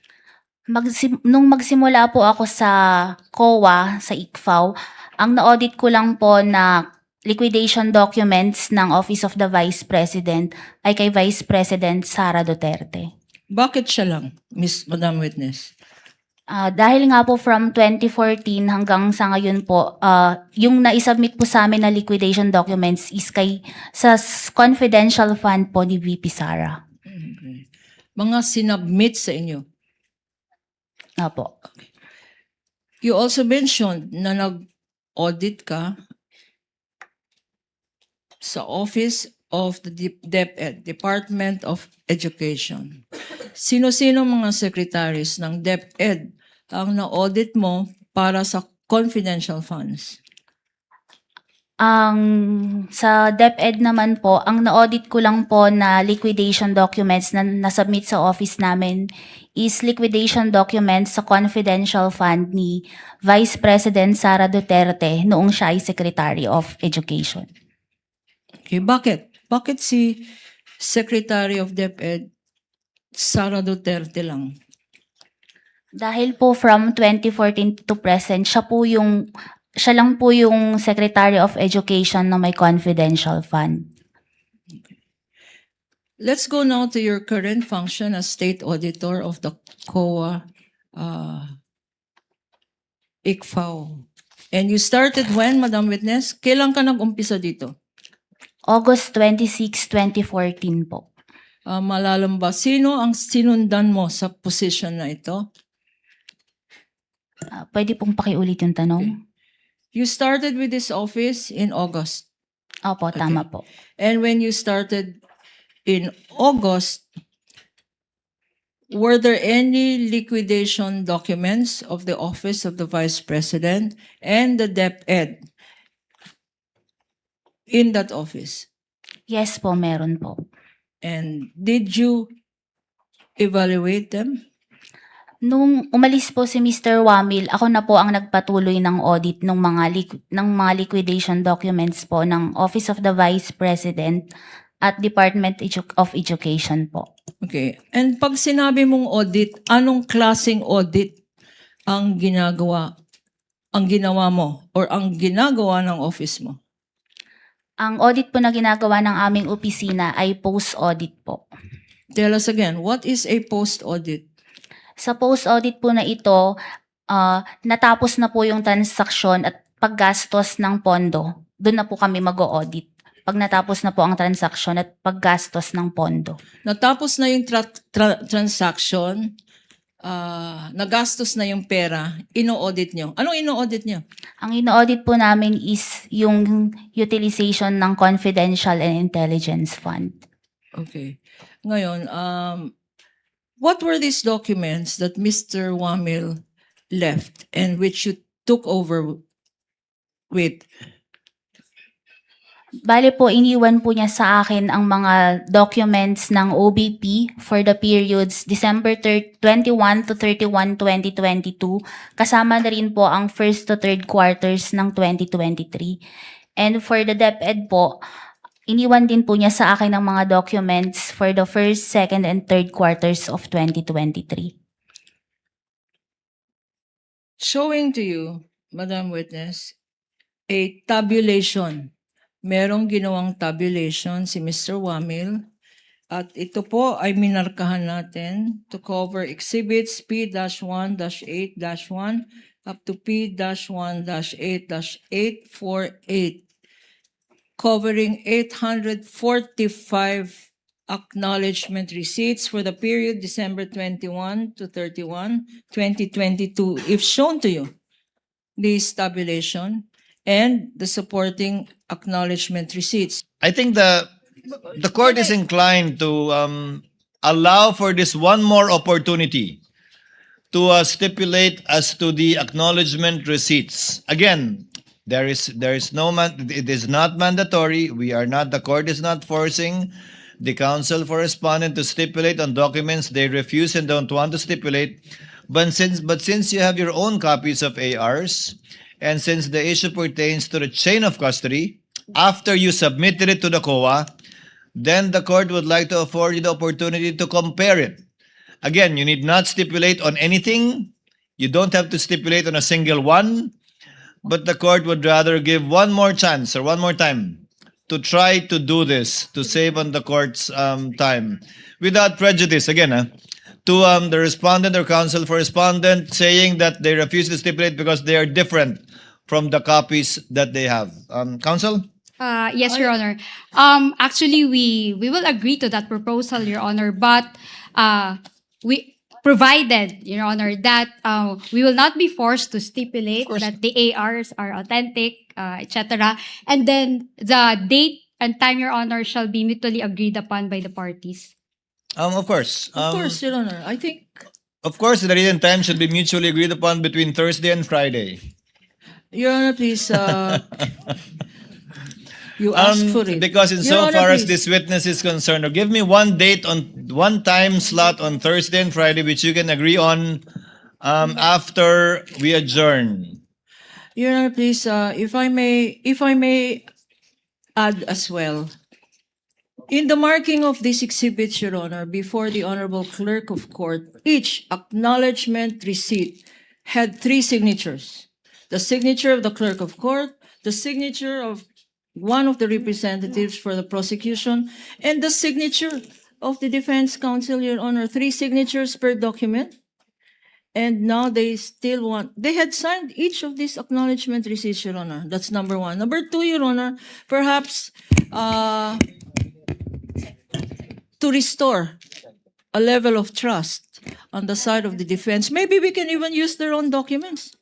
Nung magsimula po ako sa COA, sa ICFAO, ang na-audit ko lang po na liquidation documents ng Office of the Vice President ay kay Vice President Sara Duterte. Bakit siya lang, Madam Witness? Dahil nga po from 2014 hanggang sa ngayon po, yung naisubmit po sa amin na liquidation documents is sa confidential fund po ni VP Sara. Okay. Mga sinubmit sa inyo? Opo. You also mentioned na nag-audit ka sa Office of the DepEd, Department of Education. Sino-sino mga secretaries ng DepEd ang na-audit mo para sa confidential funds? Sa DepEd naman po, ang na-audit ko lang po na liquidation documents na nasubmit sa office namin is liquidation documents sa confidential fund ni Vice President Sara Duterte noong siya ay Secretary of Education. Okay, bakit? Bakit si Secretary of DepEd Sara Duterte lang? Dahil po from 2014 to present, siya lang po yung Secretary of Education na may confidential fund. Let's go now to your current function as State Auditor of the COA ICFAO. And you started when, Madam Witness? Kailan ka nag-umpisa dito? August 26, 2014 po. Malalam ba? Sino ang sinundan mo sa position na ito? Pwede pong pakiulit yung tanong? You started with this office in August. Opo, tama po. And when you started in August, were there any liquidation documents of the Office of the Vice President and the DepEd in that office? Yes po, meron po. And did you evaluate them? Nung umalis po si Mr. Wamil, ako na po ang nagpatuloy ng audit ng mga liquidation documents po ng Office of the Vice President at Department of Education po. Okay. And pag sinabi mong audit, anong klaseng audit ang ginawa mo or ang ginagawa ng office mo? Ang audit po na ginagawa ng aming opisina ay post-audit po. Tell us again, what is a post-audit? Sa post-audit po na ito, natapos na po yung transaksyon at paggastos ng pondo. Doon na po kami mag-audit. Pag natapos na po ang transaksyon at paggastos ng pondo. Natapos na yung transaction, nagastos na yung pera, ino-audit nyo. Anong ino-audit nyo? Ang ino-audit po namin is yung utilization ng confidential and intelligence fund. Okay. Ngayon, what were these documents that Mr. Wamil left and which you took over with? Bale po, iniwan po niya sa akin ang mga documents ng OBP for the periods December 21 to 31, 2022. Kasama na rin po ang first to third quarters ng 2023. And for the DepEd po, iniwan din po niya sa akin ang mga documents for the first, second, and third quarters of 2023. Showing to you, Madam Witness, a tabulation. Merong ginawang tabulation si Mr. Wamil at ito po ay minarkahan natin to cover exhibits P-1-8-1 up to P-1-8-848 covering 845 acknowledgement receipts for the period December 21 to 31, 2022. If shown to you, this tabulation and the supporting acknowledgement receipts. I think the court is inclined to allow for this one more opportunity to stipulate as to the acknowledgement receipts. Again, there is no it is not mandatory. The court is not forcing the counsel for respondent to stipulate on documents they refuse and don't want to stipulate. But since you have your own copies of ARs, and since the issue pertains to the chain of custody, after you submitted it to the COA, then the court would like to afford you the opportunity to compare it. Again, you need not stipulate on anything. You don't have to stipulate on a single one, but the court would rather give one more chance or one more time to try to do this, to save on the court's time, without prejudice. Again, to the respondent or counsel for respondent saying that they refuse to stipulate because they are different from the copies that they have. Counsel? Yes, Your Honor. Actually, we will agree to that proposal, Your Honor, but we provided, Your Honor, that we will not be forced to stipulate that the ARs are authentic, etc. And then the date and time, Your Honor, shall be mutually agreed upon by the parties. Of course. Of course, Your Honor. I think Of course, the date and time should be mutually agreed upon between Thursday and Friday. Your Honor, please, you asked for it. Because Your insofar Honor, as please. this witness is concerned, give me one date on one time slot on Thursday and Friday, which you can agree on after we adjourn. Your Honor, please, if I may add as well. In the marking of these exhibits, Your Honor, before the Honorable Clerk of Court, each acknowledgement receipt had 3 signatures. The signature of the Clerk of Court, the signature of one of the representatives for the prosecution, and the signature of the defense counsel, Your Honor. 3 signatures per document. And now they still want, they had signed each of these acknowledgement receipts, Your Honor. That's number 1. Number 2, Your Honor, perhaps to restore a level of trust on the side of the defense, maybe we can even use their own documents.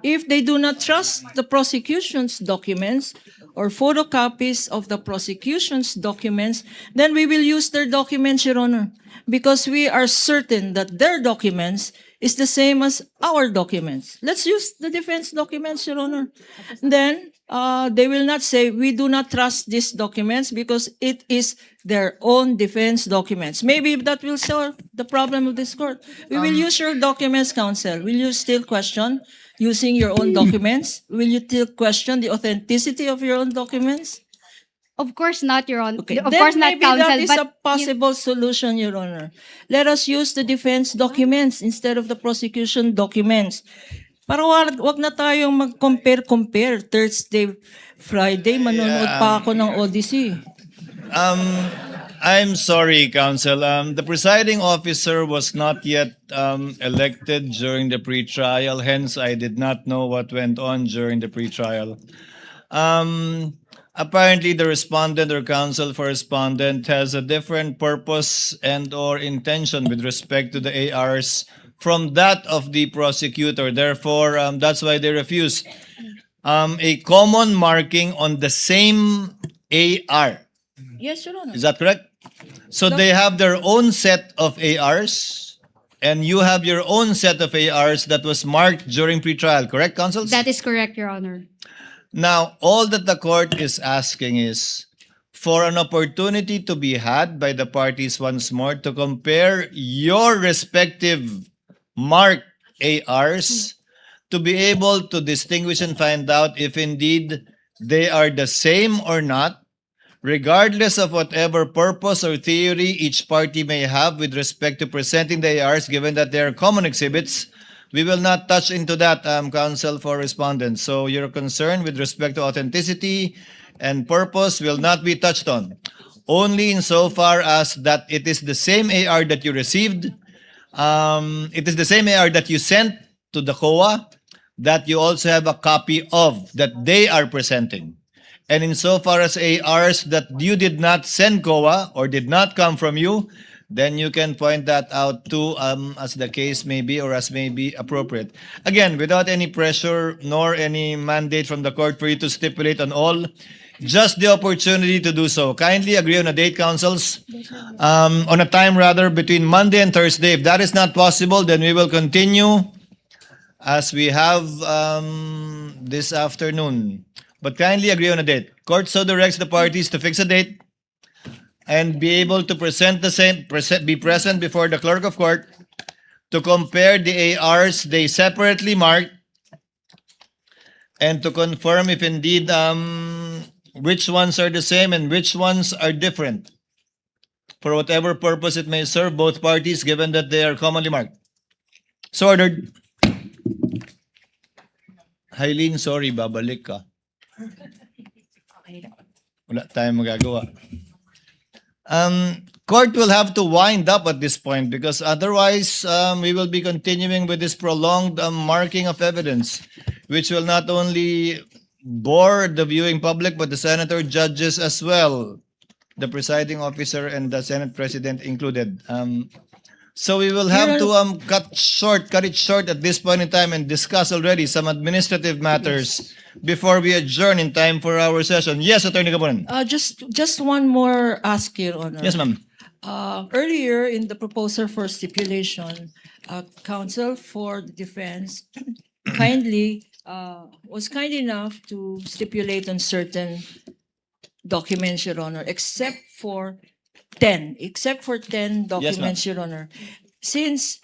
If they do not trust the prosecution's documents or photocopies of the prosecution's documents, then we will use their documents, Your Honor, because we are certain that their documents is the same as our documents. Let's use the defense documents, Your Honor. Then they will not say, we do not trust these documents because it is their own defense documents. Maybe that will solve the problem of this court. We will use your documents, counsel. Will you still question using your own documents? Will you still question the authenticity of your own documents? Of course not, Your Honor. Okay, Of then course not, maybe that counsel. is But a possible solution, Your Honor. Let us use the defense documents instead of the prosecution documents. Para wag na tayong mag-compare. Thursday, Friday, manonood pa ako ng Odyssey. I'm sorry, Counsel. The presiding officer was not yet elected during the pretrial. Hence, I did not know what went on during the pretrial. Apparently, the respondent or counsel for respondent has a different purpose and or intention with respect to the ARs from that of the prosecutor. Therefore, that's why they refused a common marking on the same AR. Yes, Your Honor. Is that correct? So they have their own set of ARs, and you have your own set of ARs that was marked during pretrial, correct, counsels? that is correct, Your Honor. Now, all that the court is asking is for an opportunity to be had by the parties once more to compare your respective marked ARs to be able to distinguish and find out if indeed they are the same or not, regardless of whatever purpose or theory each party may have with respect to presenting the ARs, given that they are common exhibits. We will not touch into that, counsel for respondents. So your concern with respect to authenticity and purpose will not be touched on. Only insofar as that it is the same AR that you received, it is the same AR that you sent to the COA, that you also have a copy of, that they are presenting. And insofar as ARs that you did not send COA or did not come from you, then you can point that out too, as the case may be or as may be appropriate. Again, without any pressure nor any mandate from the court for you to stipulate on all, just the opportunity to do so. Kindly agree on a date, counsels, on a time rather, between Monday and Thursday. If that is not possible, then we will continue as we have this afternoon. But kindly agree on a date. Court so directs the parties to fix a date and be able to present the same, be present before the clerk of court to compare the ARs they separately marked and to confirm if indeed which ones are the same and which ones are different for whatever purpose it may serve both parties, given that they are commonly marked. So ordered. Hailin, sorry, babalik ka. Wala tayong magagawa. Court will have to wind up at this point because otherwise we will be continuing with this prolonged marking of evidence, which will not only bore the viewing public but the senator, judges as well, the presiding officer and the Senate President included. So we will have to cut it short at this point in time and discuss already some administrative matters before we adjourn in time for our session. Yes, Attorney Gabunan. Just one more ask, Your Honor. Yes, ma'am. Earlier in the proposal for stipulation, counsel for the defense kindly was kind enough to stipulate on certain documents, Your Honor, except for 10 documents, Your Honor. Since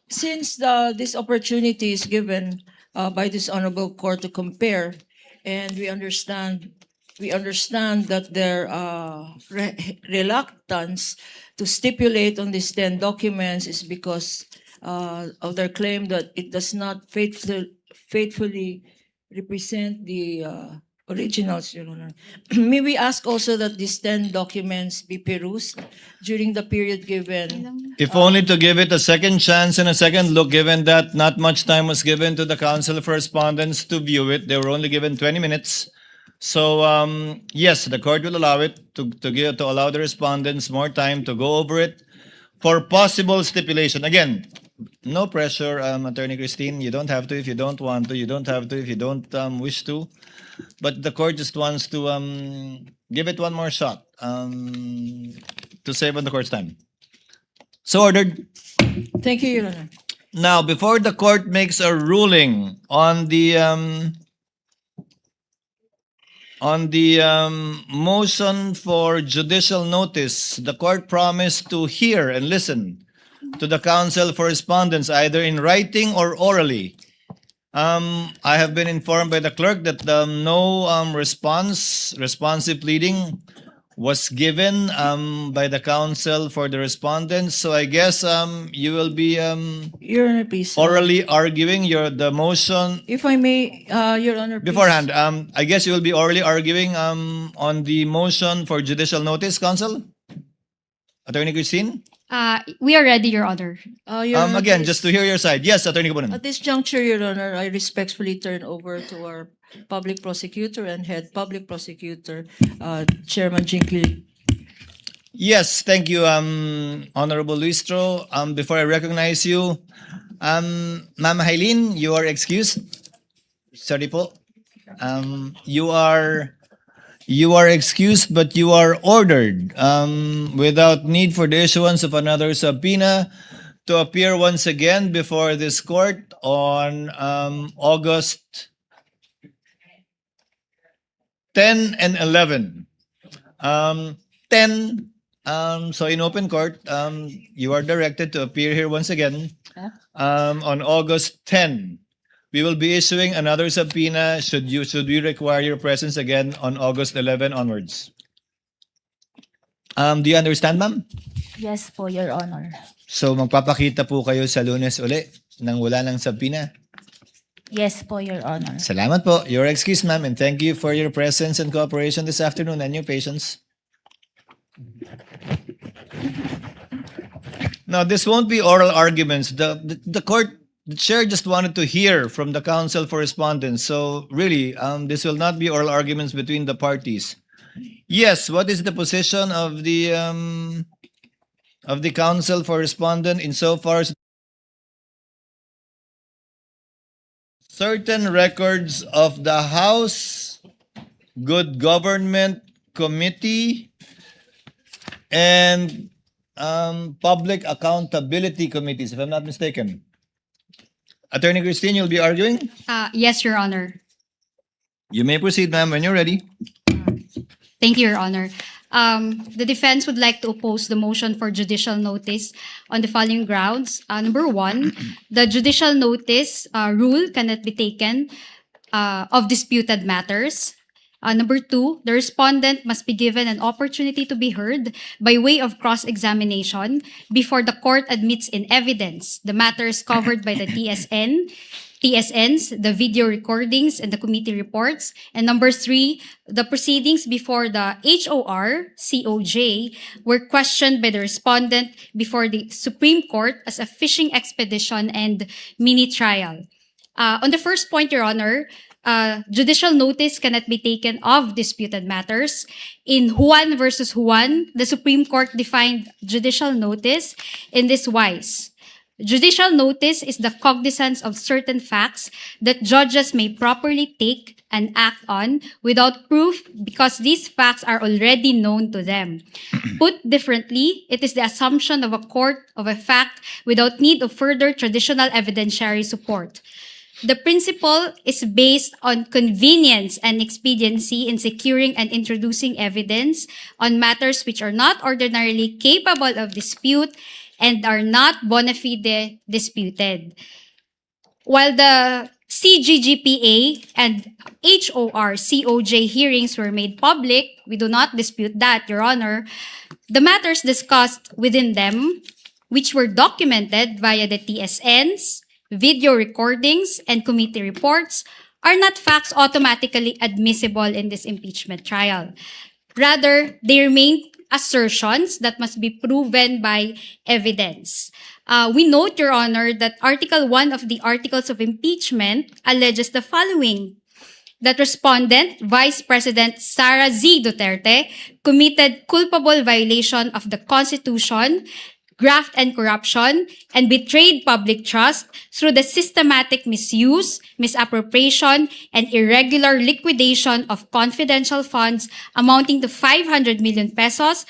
this opportunity is given by this honorable court to compare, and we understand that their reluctance to stipulate on these 10 documents is because of their claim that it does not faithfully represent the originals, Your Honor. May we ask also that these 10 documents be perused during the period given? If only to give it a second chance and a second look, given that not much time was given to the counsel for respondents to view it. They were only given 20 minutes. So, yes, the court will allow it to allow the respondents more time to go over it for possible stipulation. Again, no pressure, Attorney Christine. You don't have to if you don't want to. You don't have to if you don't wish to. But the court just wants to give it one more shot to save on the court's time. So ordered. Thank you, Your Honor. Now, before the court makes a ruling on the motion for judicial notice, the court promised to hear and listen to the counsel for respondents either in writing or orally. I have been informed by the clerk that no responsive pleading was given by the counsel for the respondents. So I guess you will be Your Honor, please. orally arguing the motion If I may, Your Honor, please. beforehand. I guess you will be orally arguing on the motion for judicial notice, counsel? Attorney Christine? We are ready, Your Honor. Your Honor, Again, please. just to hear your side. Yes, Attorney Kapunan. At this juncture, Your Honor, I respectfully turn over to our public prosecutor and head public prosecutor, Chairman Jinky. Yes, thank you, Honorable Luistro. Before I recognize you, Ma'am Hailin, you are excused. Sorry po. You are excused, but you are ordered without need for the issuance of another subpoena to appear once again before this court on August 10 and 11. 10, so in open court, you are directed to appear here once again on August 10. We will be issuing another subpoena should we require your presence again on August 11 onwards. Do you understand, ma'am? Yes po, Your Honor. So magpapakita po kayo sa Lunes uli nang wala ng subpoena. Yes po, Your Honor. Salamat po. You're excused, ma'am, and thank you for your presence and cooperation this afternoon and your patience. Now, this won't be oral arguments. The court, the chair just wanted to hear from the counsel for respondents. So really, this will not be oral arguments between the parties. Yes, what is the position of the counsel for respondent insofar as certain records of the House Good Government Committee and Public Accountability Committees, if I'm not mistaken. Attorney Christine, you'll be arguing? Yes, Your Honor. You may proceed, ma'am, when you're ready. Thank you, Your Honor. The defense would like to oppose the motion for judicial notice on the following grounds. Number one, the judicial notice rule cannot be taken of disputed matters. Number two, the respondent must be given an opportunity to be heard by way of cross-examination before the court admits in evidence the matters covered by the TSNs, the video recordings, and the committee reports. And number three, the proceedings before the HOR, COJ, were questioned by the respondent before the Supreme Court as a fishing expedition and mini-trial. On the first point, Your Honor, judicial notice cannot be taken of disputed matters. In Juan versus Juan, the Supreme Court defined judicial notice in this wise. Judicial notice is the cognizance of certain facts that judges may properly take and act on without proof because these facts are already known to them. Put differently, it is the assumption of a court of a fact without need of further traditional evidentiary support. The principle is based on convenience and expediency in securing and introducing evidence on matters which are not ordinarily capable of dispute and are not bona fide disputed. While the CGGPA and HOR COJ hearings were made public, we do not dispute that, Your Honor. The matters discussed within them, which were documented via the TSNs, video recordings, and committee reports, are not facts automatically admissible in this impeachment trial. Rather, they remain assertions that must be proven by evidence. We note, Your Honor, that Article 1 of the Articles of Impeachment alleges the following: that respondent, Vice President Sara Z. Duterte, committed culpable violation of the Constitution, graft and corruption, and betrayed public trust through the systematic misuse, misappropriation, and irregular liquidation of confidential funds amounting to 500 million pesos,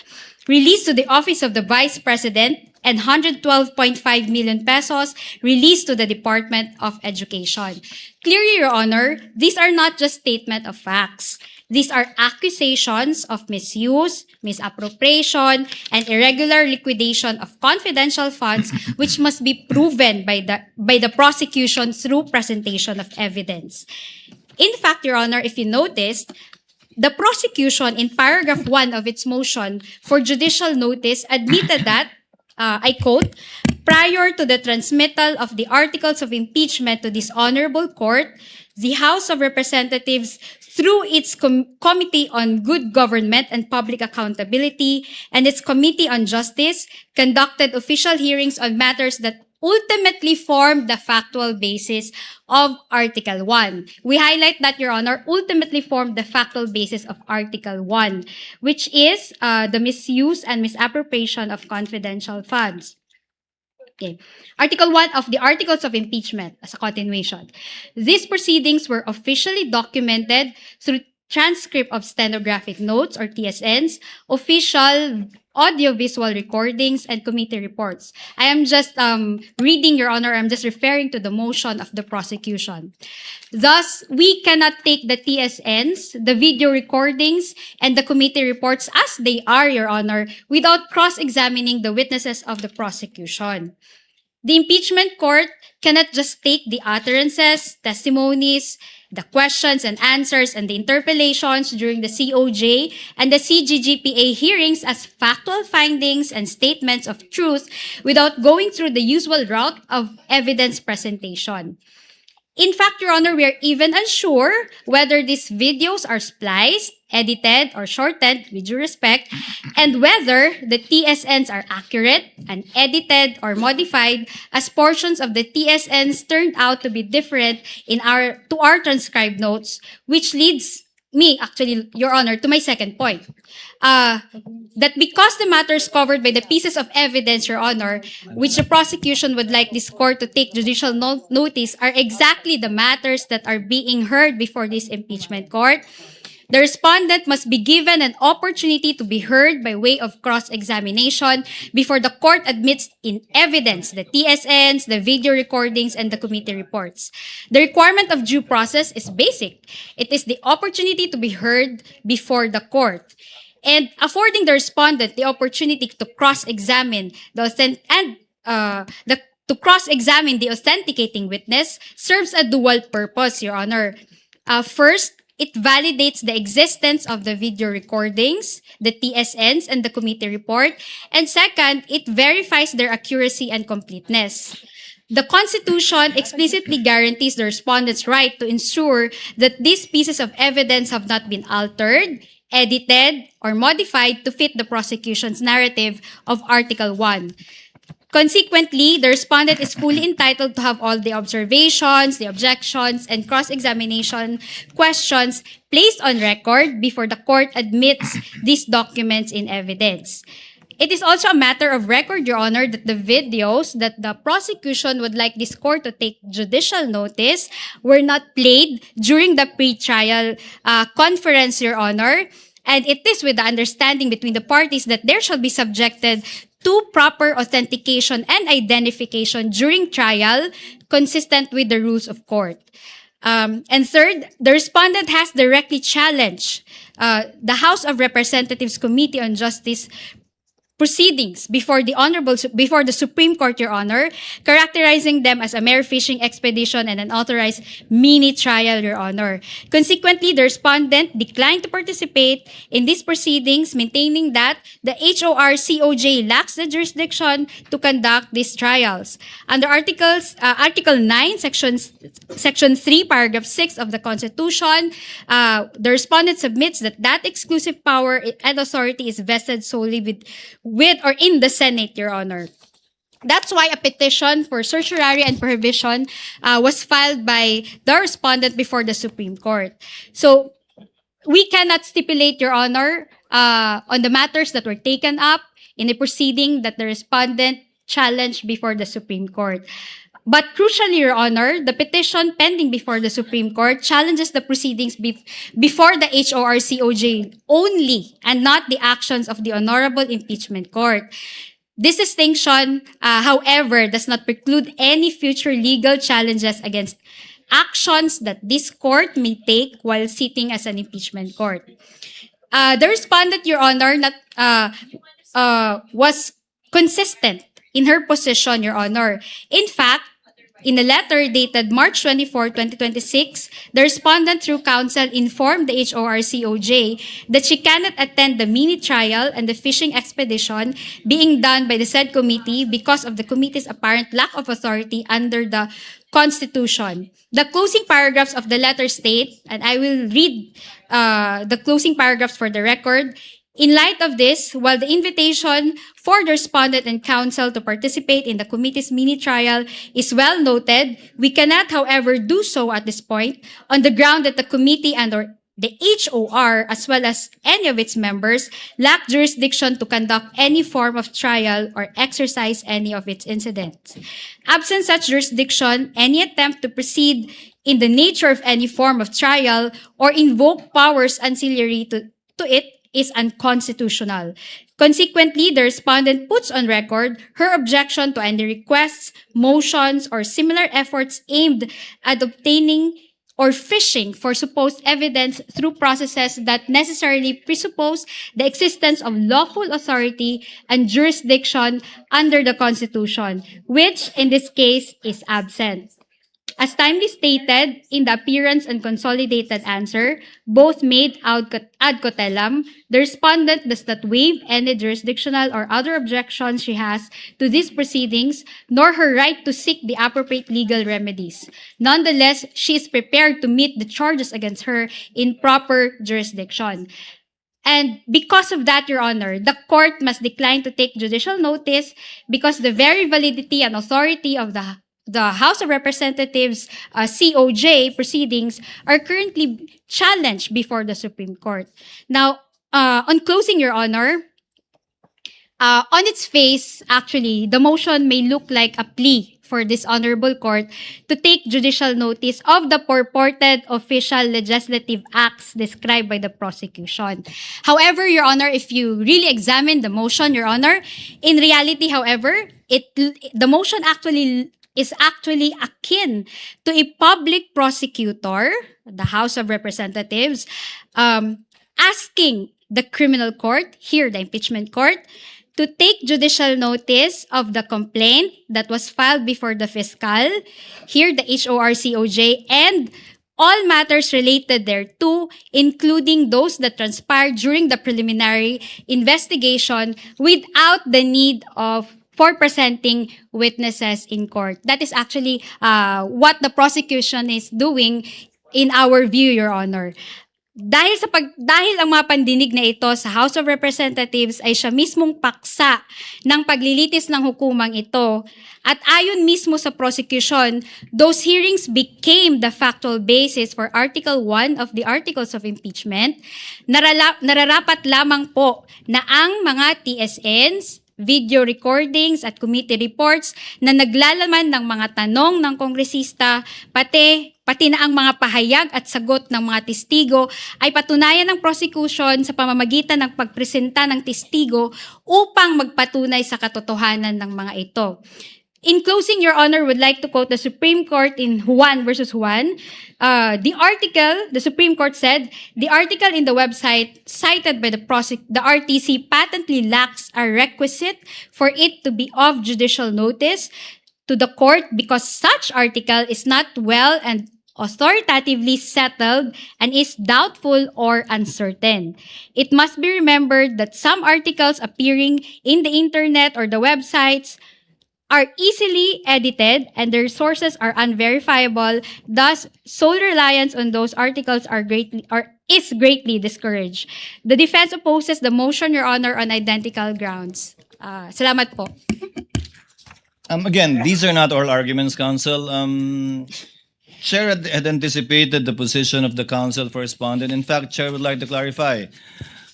released to the Office of the Vice President, and 112.5 million pesos released to the Department of Education. Clearly, Your Honor, these are not just statement of facts. These are accusations of misuse, misappropriation, and irregular liquidation of confidential funds, which must be proven by the prosecution through presentation of evidence. In fact, Your Honor, if you noticed, the prosecution in paragraph 1 of its motion for judicial notice admitted that, I quote, prior to the transmittal of the articles of impeachment to this honorable court, the House of Representatives, through its Committee on Good Government and Public Accountability and its Committee on Justice, conducted official hearings on matters that ultimately formed the factual basis of Article 1. We highlight that, Your Honor, ultimately formed the factual basis of Article 1, which is the misuse and misappropriation of confidential funds. Okay. Article 1 of the Articles of Impeachment, as a continuation. These proceedings were officially documented through transcript of stenographic notes, or TSNs, official audio-visual recordings, and committee reports. I am just reading, Your Honor, I'm just referring to the motion of the prosecution. Thus, we cannot take the TSNs, the video recordings, and the committee reports as they are, Your Honor, without cross-examining the witnesses of the prosecution. The impeachment court cannot just take the utterances, testimonies, the questions and answers, and the interpellations during the COJ and the CGGPA hearings as factual findings and statements of truth without going through the usual route of evidence presentation. In fact, Your Honor, we are even unsure whether these videos are spliced, edited, or shortened, with due respect, and whether the TSNs are accurate and edited or modified, as portions of the TSNs turned out to be different to our transcribed notes, which leads me, actually, Your Honor, to my second point. That because the matters covered by the pieces of evidence, Your Honor, which the prosecution would like this court to take judicial notice, are exactly the matters that are being heard before this impeachment court, the respondent must be given an opportunity to be heard by way of cross-examination before the court admits in evidence the TSNs, the video recordings, and the committee reports. The requirement of due process is basic. It is the opportunity to be heard before the court. And affording the respondent the opportunity to cross-examine to cross-examine the authenticating witness serves a dual purpose, Your Honor. First, it validates the existence of the video recordings, the TSNs, and the committee report. And second, it verifies their accuracy and completeness. The Constitution explicitly guarantees the respondent's right to ensure that these pieces of evidence have not been altered, edited, or modified to fit the prosecution's narrative of Article 1. Consequently, the respondent is fully entitled to have all the observations, the objections, and cross-examination questions placed on record before the court admits these documents in evidence. It is also a matter of record, Your Honor, that the videos that the prosecution would like this court to take judicial notice were not played during the pre-trial conference, Your Honor. And it is with the understanding between the parties that there shall be subjected to proper authentication and identification during trial, consistent with the rules of court. And third, the respondent has directly challenged the House of Representatives Committee on Justice proceedings before the Supreme Court, Your Honor, characterizing them as a mere fishing expedition and an unauthorized mini trial, Your Honor. Consequently, the respondent declined to participate in these proceedings, maintaining that the HOR-COJ lacks the jurisdiction to conduct these trials. Under Article 9, Section 3, Paragraph 6 of the Constitution, the respondent submits that exclusive power and authority is vested solely with or in the Senate, Your Honor. That's why a petition for certiorari and prohibition was filed by the respondent before the Supreme Court. So we cannot stipulate, Your Honor, on the matters that were taken up in a proceeding that the respondent challenged before the Supreme Court. But crucially, Your Honor, the petition pending before the Supreme Court challenges the proceedings before the HOR-COJ only and not the actions of the Honorable Impeachment Court. This distinction, however, does not preclude any future legal challenges against actions that this court may take while sitting as an impeachment court. The respondent, Your Honor, was consistent in her position, Your Honor. In fact, in a letter dated March 24, 2026, the respondent through counsel informed the HOR-COJ that she cannot attend the mini trial and the fishing expedition being done by the said committee because of the committee's apparent lack of authority under the Constitution. The closing paragraphs of the letter state, and I will read the closing paragraphs for the record. In light of this, while the invitation for the respondent and counsel to participate in the committee's mini trial is well noted, we cannot, however, do so at this point on the ground that the committee and/or the HOR, as well as any of its members, lack jurisdiction to conduct any form of trial or exercise any of its incidents. Absent such jurisdiction, any attempt to proceed in the nature of any form of trial or invoke powers ancillary to it is unconstitutional. Consequently, the respondent puts on record her objection to any requests, motions, or similar efforts aimed at obtaining or fishing for supposed evidence through processes that necessarily presuppose the existence of lawful authority and jurisdiction under the Constitution, which in this case is absent. As timely stated in the appearance and consolidated answer, both made ad cotellam, the respondent does not waive any jurisdictional or other objections she has to these proceedings, nor her right to seek the appropriate legal remedies. Nonetheless, she is prepared to meet the charges against her in proper jurisdiction. And because of that, Your Honor, the court must decline to take judicial notice because the very validity and authority of the House of Representatives COJ proceedings are currently challenged before the Supreme Court. Now, on closing, Your Honor, on its face, actually, the motion may look like a plea for this honorable court to take judicial notice of the purported official legislative acts described by the prosecution. However, Your Honor, if you really examine the motion, Your Honor, in reality, however, the motion is actually akin to a public prosecutor, the House of Representatives, asking the criminal court, here the impeachment court, to take judicial notice of the complaint that was filed before the fiscal, here the HOR-COJ, and all matters related thereto, including those that transpired during the preliminary investigation without the need for presenting witnesses in court. That is actually what the prosecution is doing in our view, Your Honor. Dahil ang mga pandinig na ito sa House of Representatives ay siya mismong paksa ng paglilitis ng hukumang ito, at ayon mismo sa prosecution, those hearings became the factual basis for Article 1 of the Articles of Impeachment. Nararapat lamang po na ang mga TSNs video recordings at committee reports na naglalaman ng mga tanong ng kongresista, pati na ang mga pahayag at sagot ng mga testigo ay patunayan ng prosecution sa pamamagitan ng pagpresenta ng testigo upang magpatunay sa katotohanan ng mga ito. In closing, Your Honor, would like to quote the Supreme Court in Juan versus Juan. The Supreme Court said, the article in the website cited by the RTC patently lacks a requisite for it to be of judicial notice to the court because such article is not well and authoritatively settled and is doubtful or uncertain. It must be remembered that some articles appearing in the internet or the websites are easily edited and their sources are unverifiable. Thus, sole reliance on those articles is greatly discouraged. The defense opposes the motion, Your Honor, on identical grounds. Salamat po. Again, these are not all arguments, counsel. Chair had anticipated the position of the counsel for respondent. In fact, Chair would like to clarify.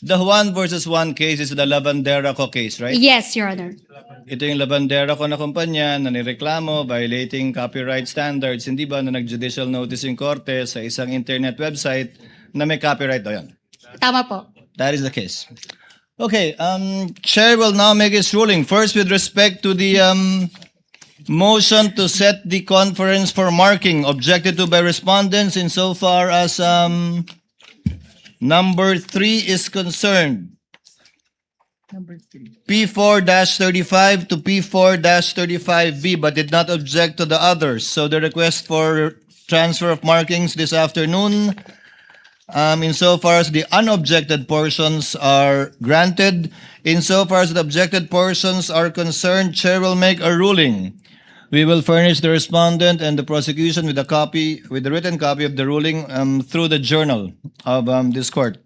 The Juan versus Juan case is the Lavandera Co case, right? Yes, Your Honor. Ito yung Lavandera Co na kumpanya na nireklamo violating copyright standards. Hindi ba na nag-judicial notice yung korte sa isang internet website na may copyright o yan? Tama po. That is the case. Okay, Chair will now make his ruling. First, with respect to the motion to set the conference for marking objected to by respondents insofar as number 3 is concerned. P4-35 to P4-35B, but did not object to the others. So the request for transfer of markings this afternoon, insofar as the unobjected portions are granted, insofar as the objected portions are concerned, Chair will make a ruling. We will furnish the respondent and the prosecution with the written copy of the ruling through the journal of this court.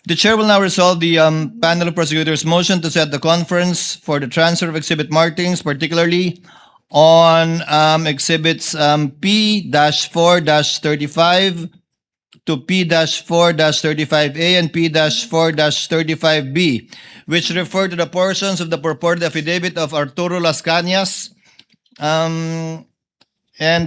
The Chair will now resolve the panel of prosecutors' motion to set the conference for the transfer of exhibit markings, particularly on exhibits P-4-35 to P-4-35A and P-4-35B, which refer to the portions of the purported affidavit of Arturo Las Cañas. And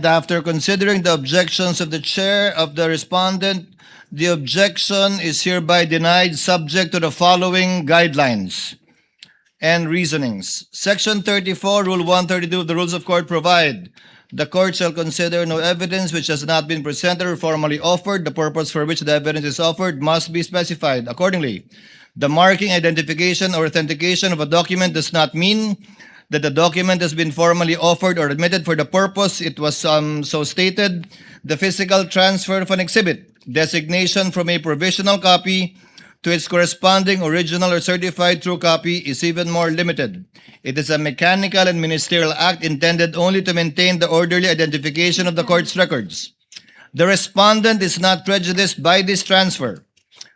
after considering the objections of the chair of the respondent, the objection is hereby denied subject to the following guidelines and reasonings. Section 34, Rule 132 of the Rules of Court provide, the court shall consider no evidence which has not been presented or formally offered. The purpose for which the evidence is offered must be specified. Accordingly, the marking, identification, or authentication of a document does not mean that the document has been formally offered or admitted for the purpose it was so stated. The physical transfer of an exhibit, designation from a provisional copy to its corresponding original or certified true copy is even more limited. It is a mechanical and ministerial act intended only to maintain the orderly identification of the court's records. The respondent is not prejudiced by this transfer.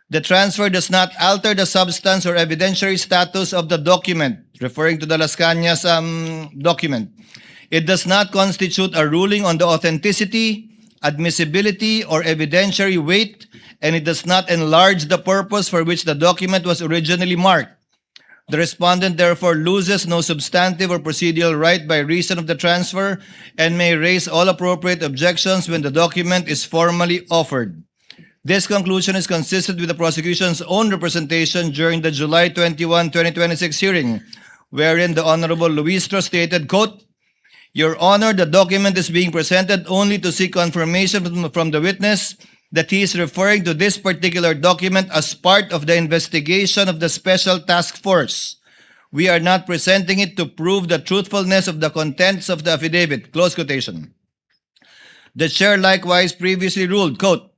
The transfer does not alter the substance or evidentiary status of the document, referring to the Las Cañas document. It does not constitute a ruling on the authenticity, admissibility, or evidentiary weight, and it does not enlarge the purpose for which the document was originally marked. The respondent therefore loses no substantive or procedural right by reason of the transfer and may raise all appropriate objections when the document is formally offered. This conclusion is consistent with the prosecution's own representation during the July 21, 2026 hearing, wherein the Honorable Luistro stated, quote, "Your Honor, the document is being presented only to seek confirmation from the witness that he is referring to this particular document as part of the investigation of the Special Task Force. We are not presenting it to prove the truthfulness of the contents of the affidavit." Close quotation. The chair likewise previously ruled, quote,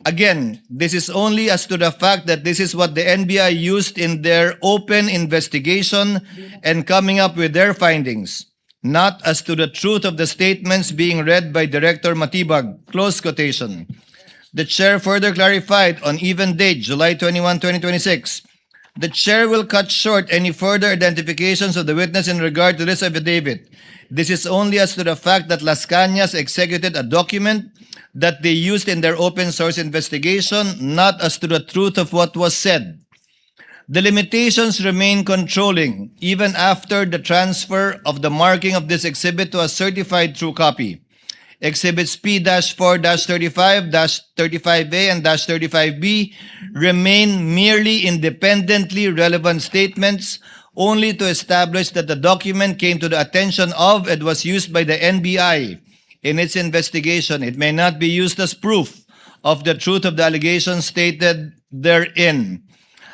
"Again, this is only as to the fact that this is what the NBI used in their open investigation and coming up with their findings, not as to the truth of the statements being read by Director Matibag." Close quotation. The chair further clarified on even date, July 21, 2026, the chair will cut short any further identifications of the witness in regard to this affidavit. This is only as to the fact that Las Cañas executed a document that they used in their open source investigation, not as to the truth of what was said. The limitations remain controlling even after the transfer of the marking of this exhibit to a certified true copy. Exhibits P-4-35, -35A, and -35B remain merely independently relevant statements only to establish that the document came to the attention of and was used by the NBI in its investigation. It may not be used as proof of the truth of the allegations stated therein.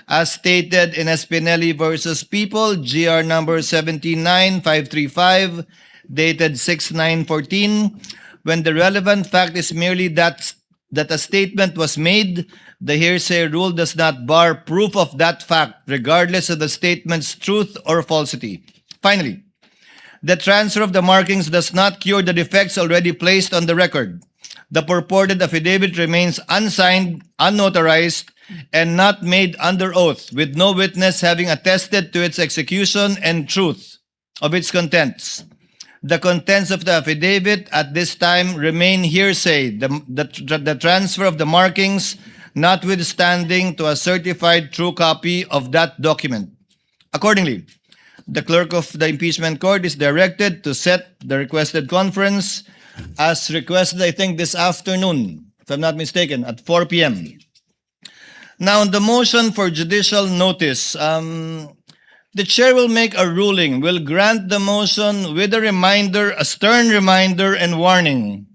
As stated in Espinelli versus People, GR number 179-535, dated 6/9/14, when the relevant fact is merely that a statement was made, the hearsay rule does not bar proof of that fact, regardless of the statement's truth or falsity. Finally, the transfer of the markings does not cure the defects already placed on the record. The purported affidavit remains unsigned, unnotarized, and not made under oath, with no witness having attested to its execution and truth of its contents. The contents of the affidavit at this time remain hearsay, the transfer of the markings notwithstanding to a certified true copy of that document. Accordingly, the clerk of the impeachment court is directed to set the requested conference as requested, I think, this afternoon, if I'm not mistaken, at 4 p.m. Now, on the motion for judicial notice, the chair will make a ruling, will grant the motion with a reminder, a stern reminder and warning.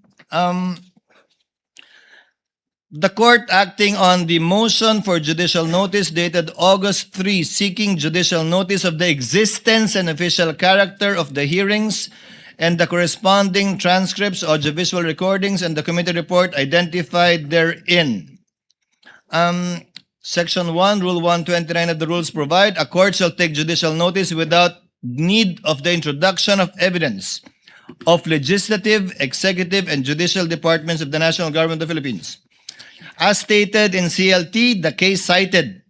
The court acting on the motion for judicial notice dated August 3, seeking judicial notice of the existence and official character of the hearings and the corresponding transcripts, audiovisual recordings, and the committee report identified therein. Section 1, Rule 129 of the rules provide, a court shall take judicial notice without need of the introduction of evidence of legislative, executive, and judicial departments of the National Government of the Philippines. As stated in CLT, the case cited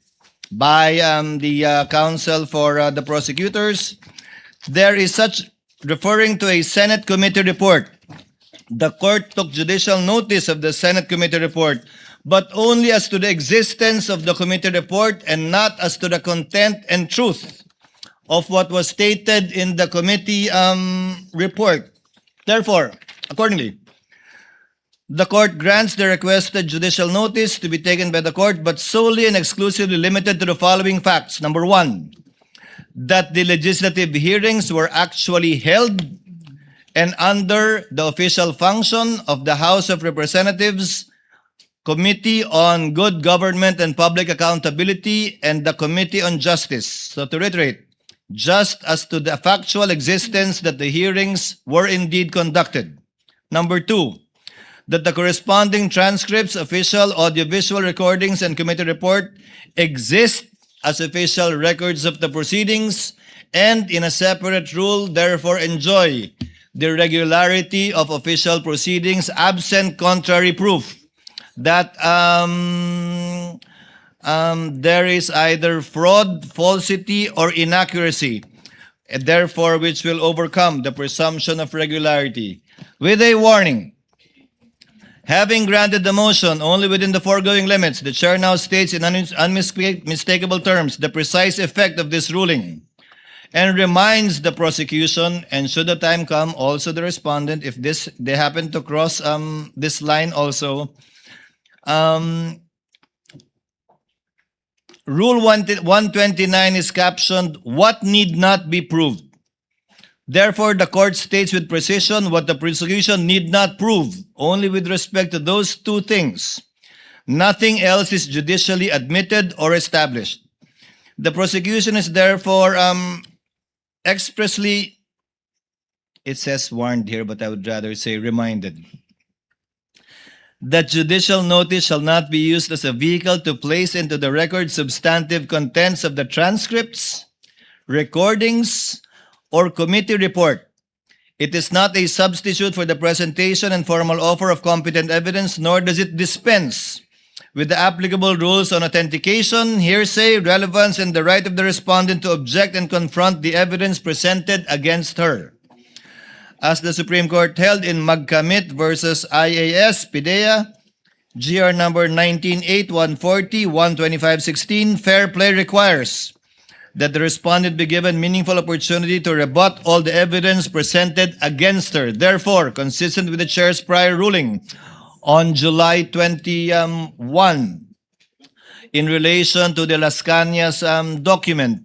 by the counsel for the prosecutors, there is such, referring to a Senate committee report. The court took judicial notice of the Senate committee report, but only as to the existence of the committee report and not as to the content and truth of what was stated in the committee report. Therefore, accordingly, the court grants the requested judicial notice to be taken by the court, but solely and exclusively limited to the following facts. Number one, that the legislative hearings were actually held and under the official function of the House of Representatives, Committee on Good Government and Public Accountability, and the Committee on Justice. So to reiterate, just as to the factual existence that the hearings were indeed conducted. Number two, that the corresponding transcripts, official, audiovisual recordings, and committee report exist as official records of the proceedings and in a separate rule, therefore enjoy the regularity of official proceedings absent contrary proof that there is either fraud, falsity, or inaccuracy, and therefore which will overcome the presumption of regularity. With a warning, having granted the motion only within the foregoing limits, the chair now states in unmistakable terms the precise effect of this ruling and reminds the prosecution, and should the time come, also the respondent, if they happen to cross this line also, Rule 129 is captioned, what need not be proved. Therefore, the court states with precision what the prosecution need not prove, only with respect to those two things. Nothing else is judicially admitted or established. The prosecution is therefore expressly, it says warned here, but I would rather say reminded, that judicial notice shall not be used as a vehicle to place into the record substantive contents of the transcripts, recordings, or committee report. It is not a substitute for the presentation and formal offer of competent evidence, nor does it dispense with the applicable rules on authentication, hearsay, relevance, and the right of the respondent to object and confront the evidence presented against her. As the Supreme Court held in Magkamit versus IAS, PIDEA, GR number 19.8, 140, 125.16, fair play requires that the respondent be given meaningful opportunity to rebut all the evidence presented against her. Therefore, consistent with the chair's prior ruling on July 21, in relation to the Las Cañas document,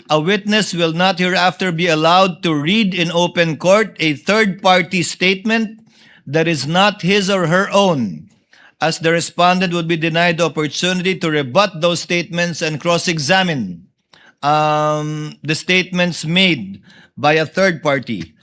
a witness will not hereafter be allowed to read in open court a third-party statement that is not his or her own, as the respondent would be denied the opportunity to rebut those statements and cross-examine the statements made by a third party.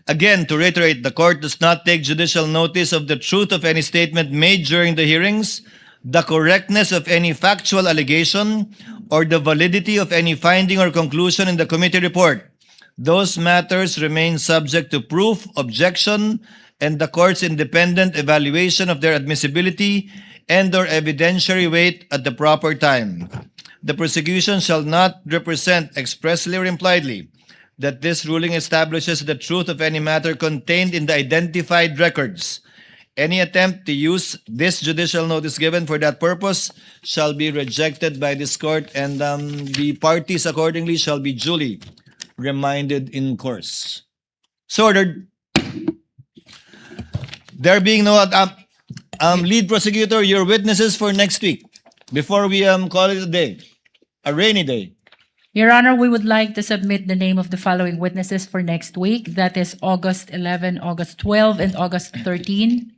Again, to reiterate, the court does not take judicial notice of the truth of any statement made during the hearings, the correctness of any factual allegation, or the validity of any finding or conclusion in the committee report. Those matters remain subject to proof, objection, and the court's independent evaluation of their admissibility and/or evidentiary weight at the proper time. The prosecution shall not represent expressly or impliedly that this ruling establishes the truth of any matter contained in the identified records. Any attempt to use this judicial notice given for that purpose shall be rejected by this court, and the parties accordingly shall be duly reminded in course. So ordered. There being no lead prosecutor, your witnesses for next week before we call it a day, a rainy day. Your Honor, we would like to submit the name of the following witnesses for next week. That is August 11, August 12, and August 13.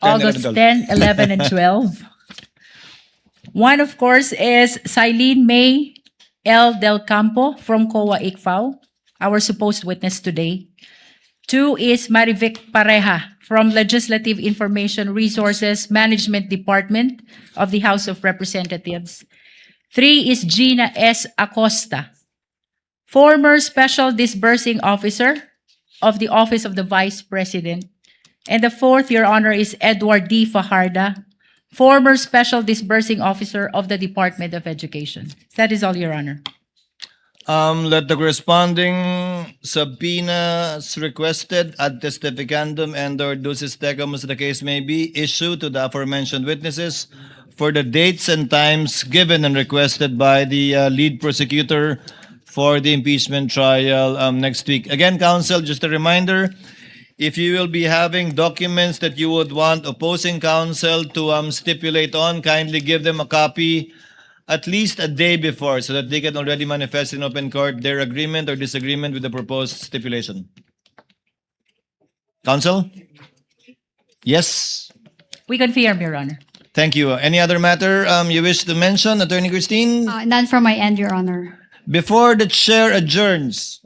August 10, 11, and 12. One, of course, is Silene May L. Del Campo from COA ICFAO, our supposed witness today. 2 is Marivic Pareja from Legislative Information Resources Management Department of the House of Representatives. 3 is Gina S. Acosta, former Special Disbursing Officer of the Office of the Vice President. And the 4th, Your Honor, is Edward D. Fajarda, former Special Disbursing Officer of the Department of Education. That is all, Your Honor. Let the corresponding subpoenas requested ad testificandum and/or ducis tecum, as the case may be, issued to the aforementioned witnesses for the dates and times given and requested by the lead prosecutor for the impeachment trial next week. Again, counsel, just a reminder, if you will be having documents that you would want opposing counsel to stipulate on, kindly give them a copy at least a day before so that they can already manifest in open court their agreement or disagreement with the proposed stipulation. Counsel? Yes? We confirm, Your Honor. Thank you. Any other matter you wish to mention, Attorney Christine? None from my end, Your Honor. Before the chair adjourns,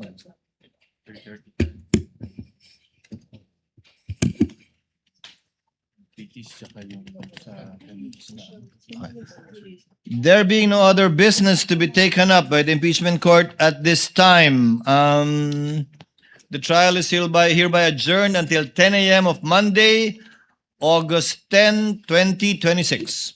there being no other business to be taken up by the impeachment court at this time, the trial is hereby adjourned until 10 a.m. of Monday, August 10, 2026.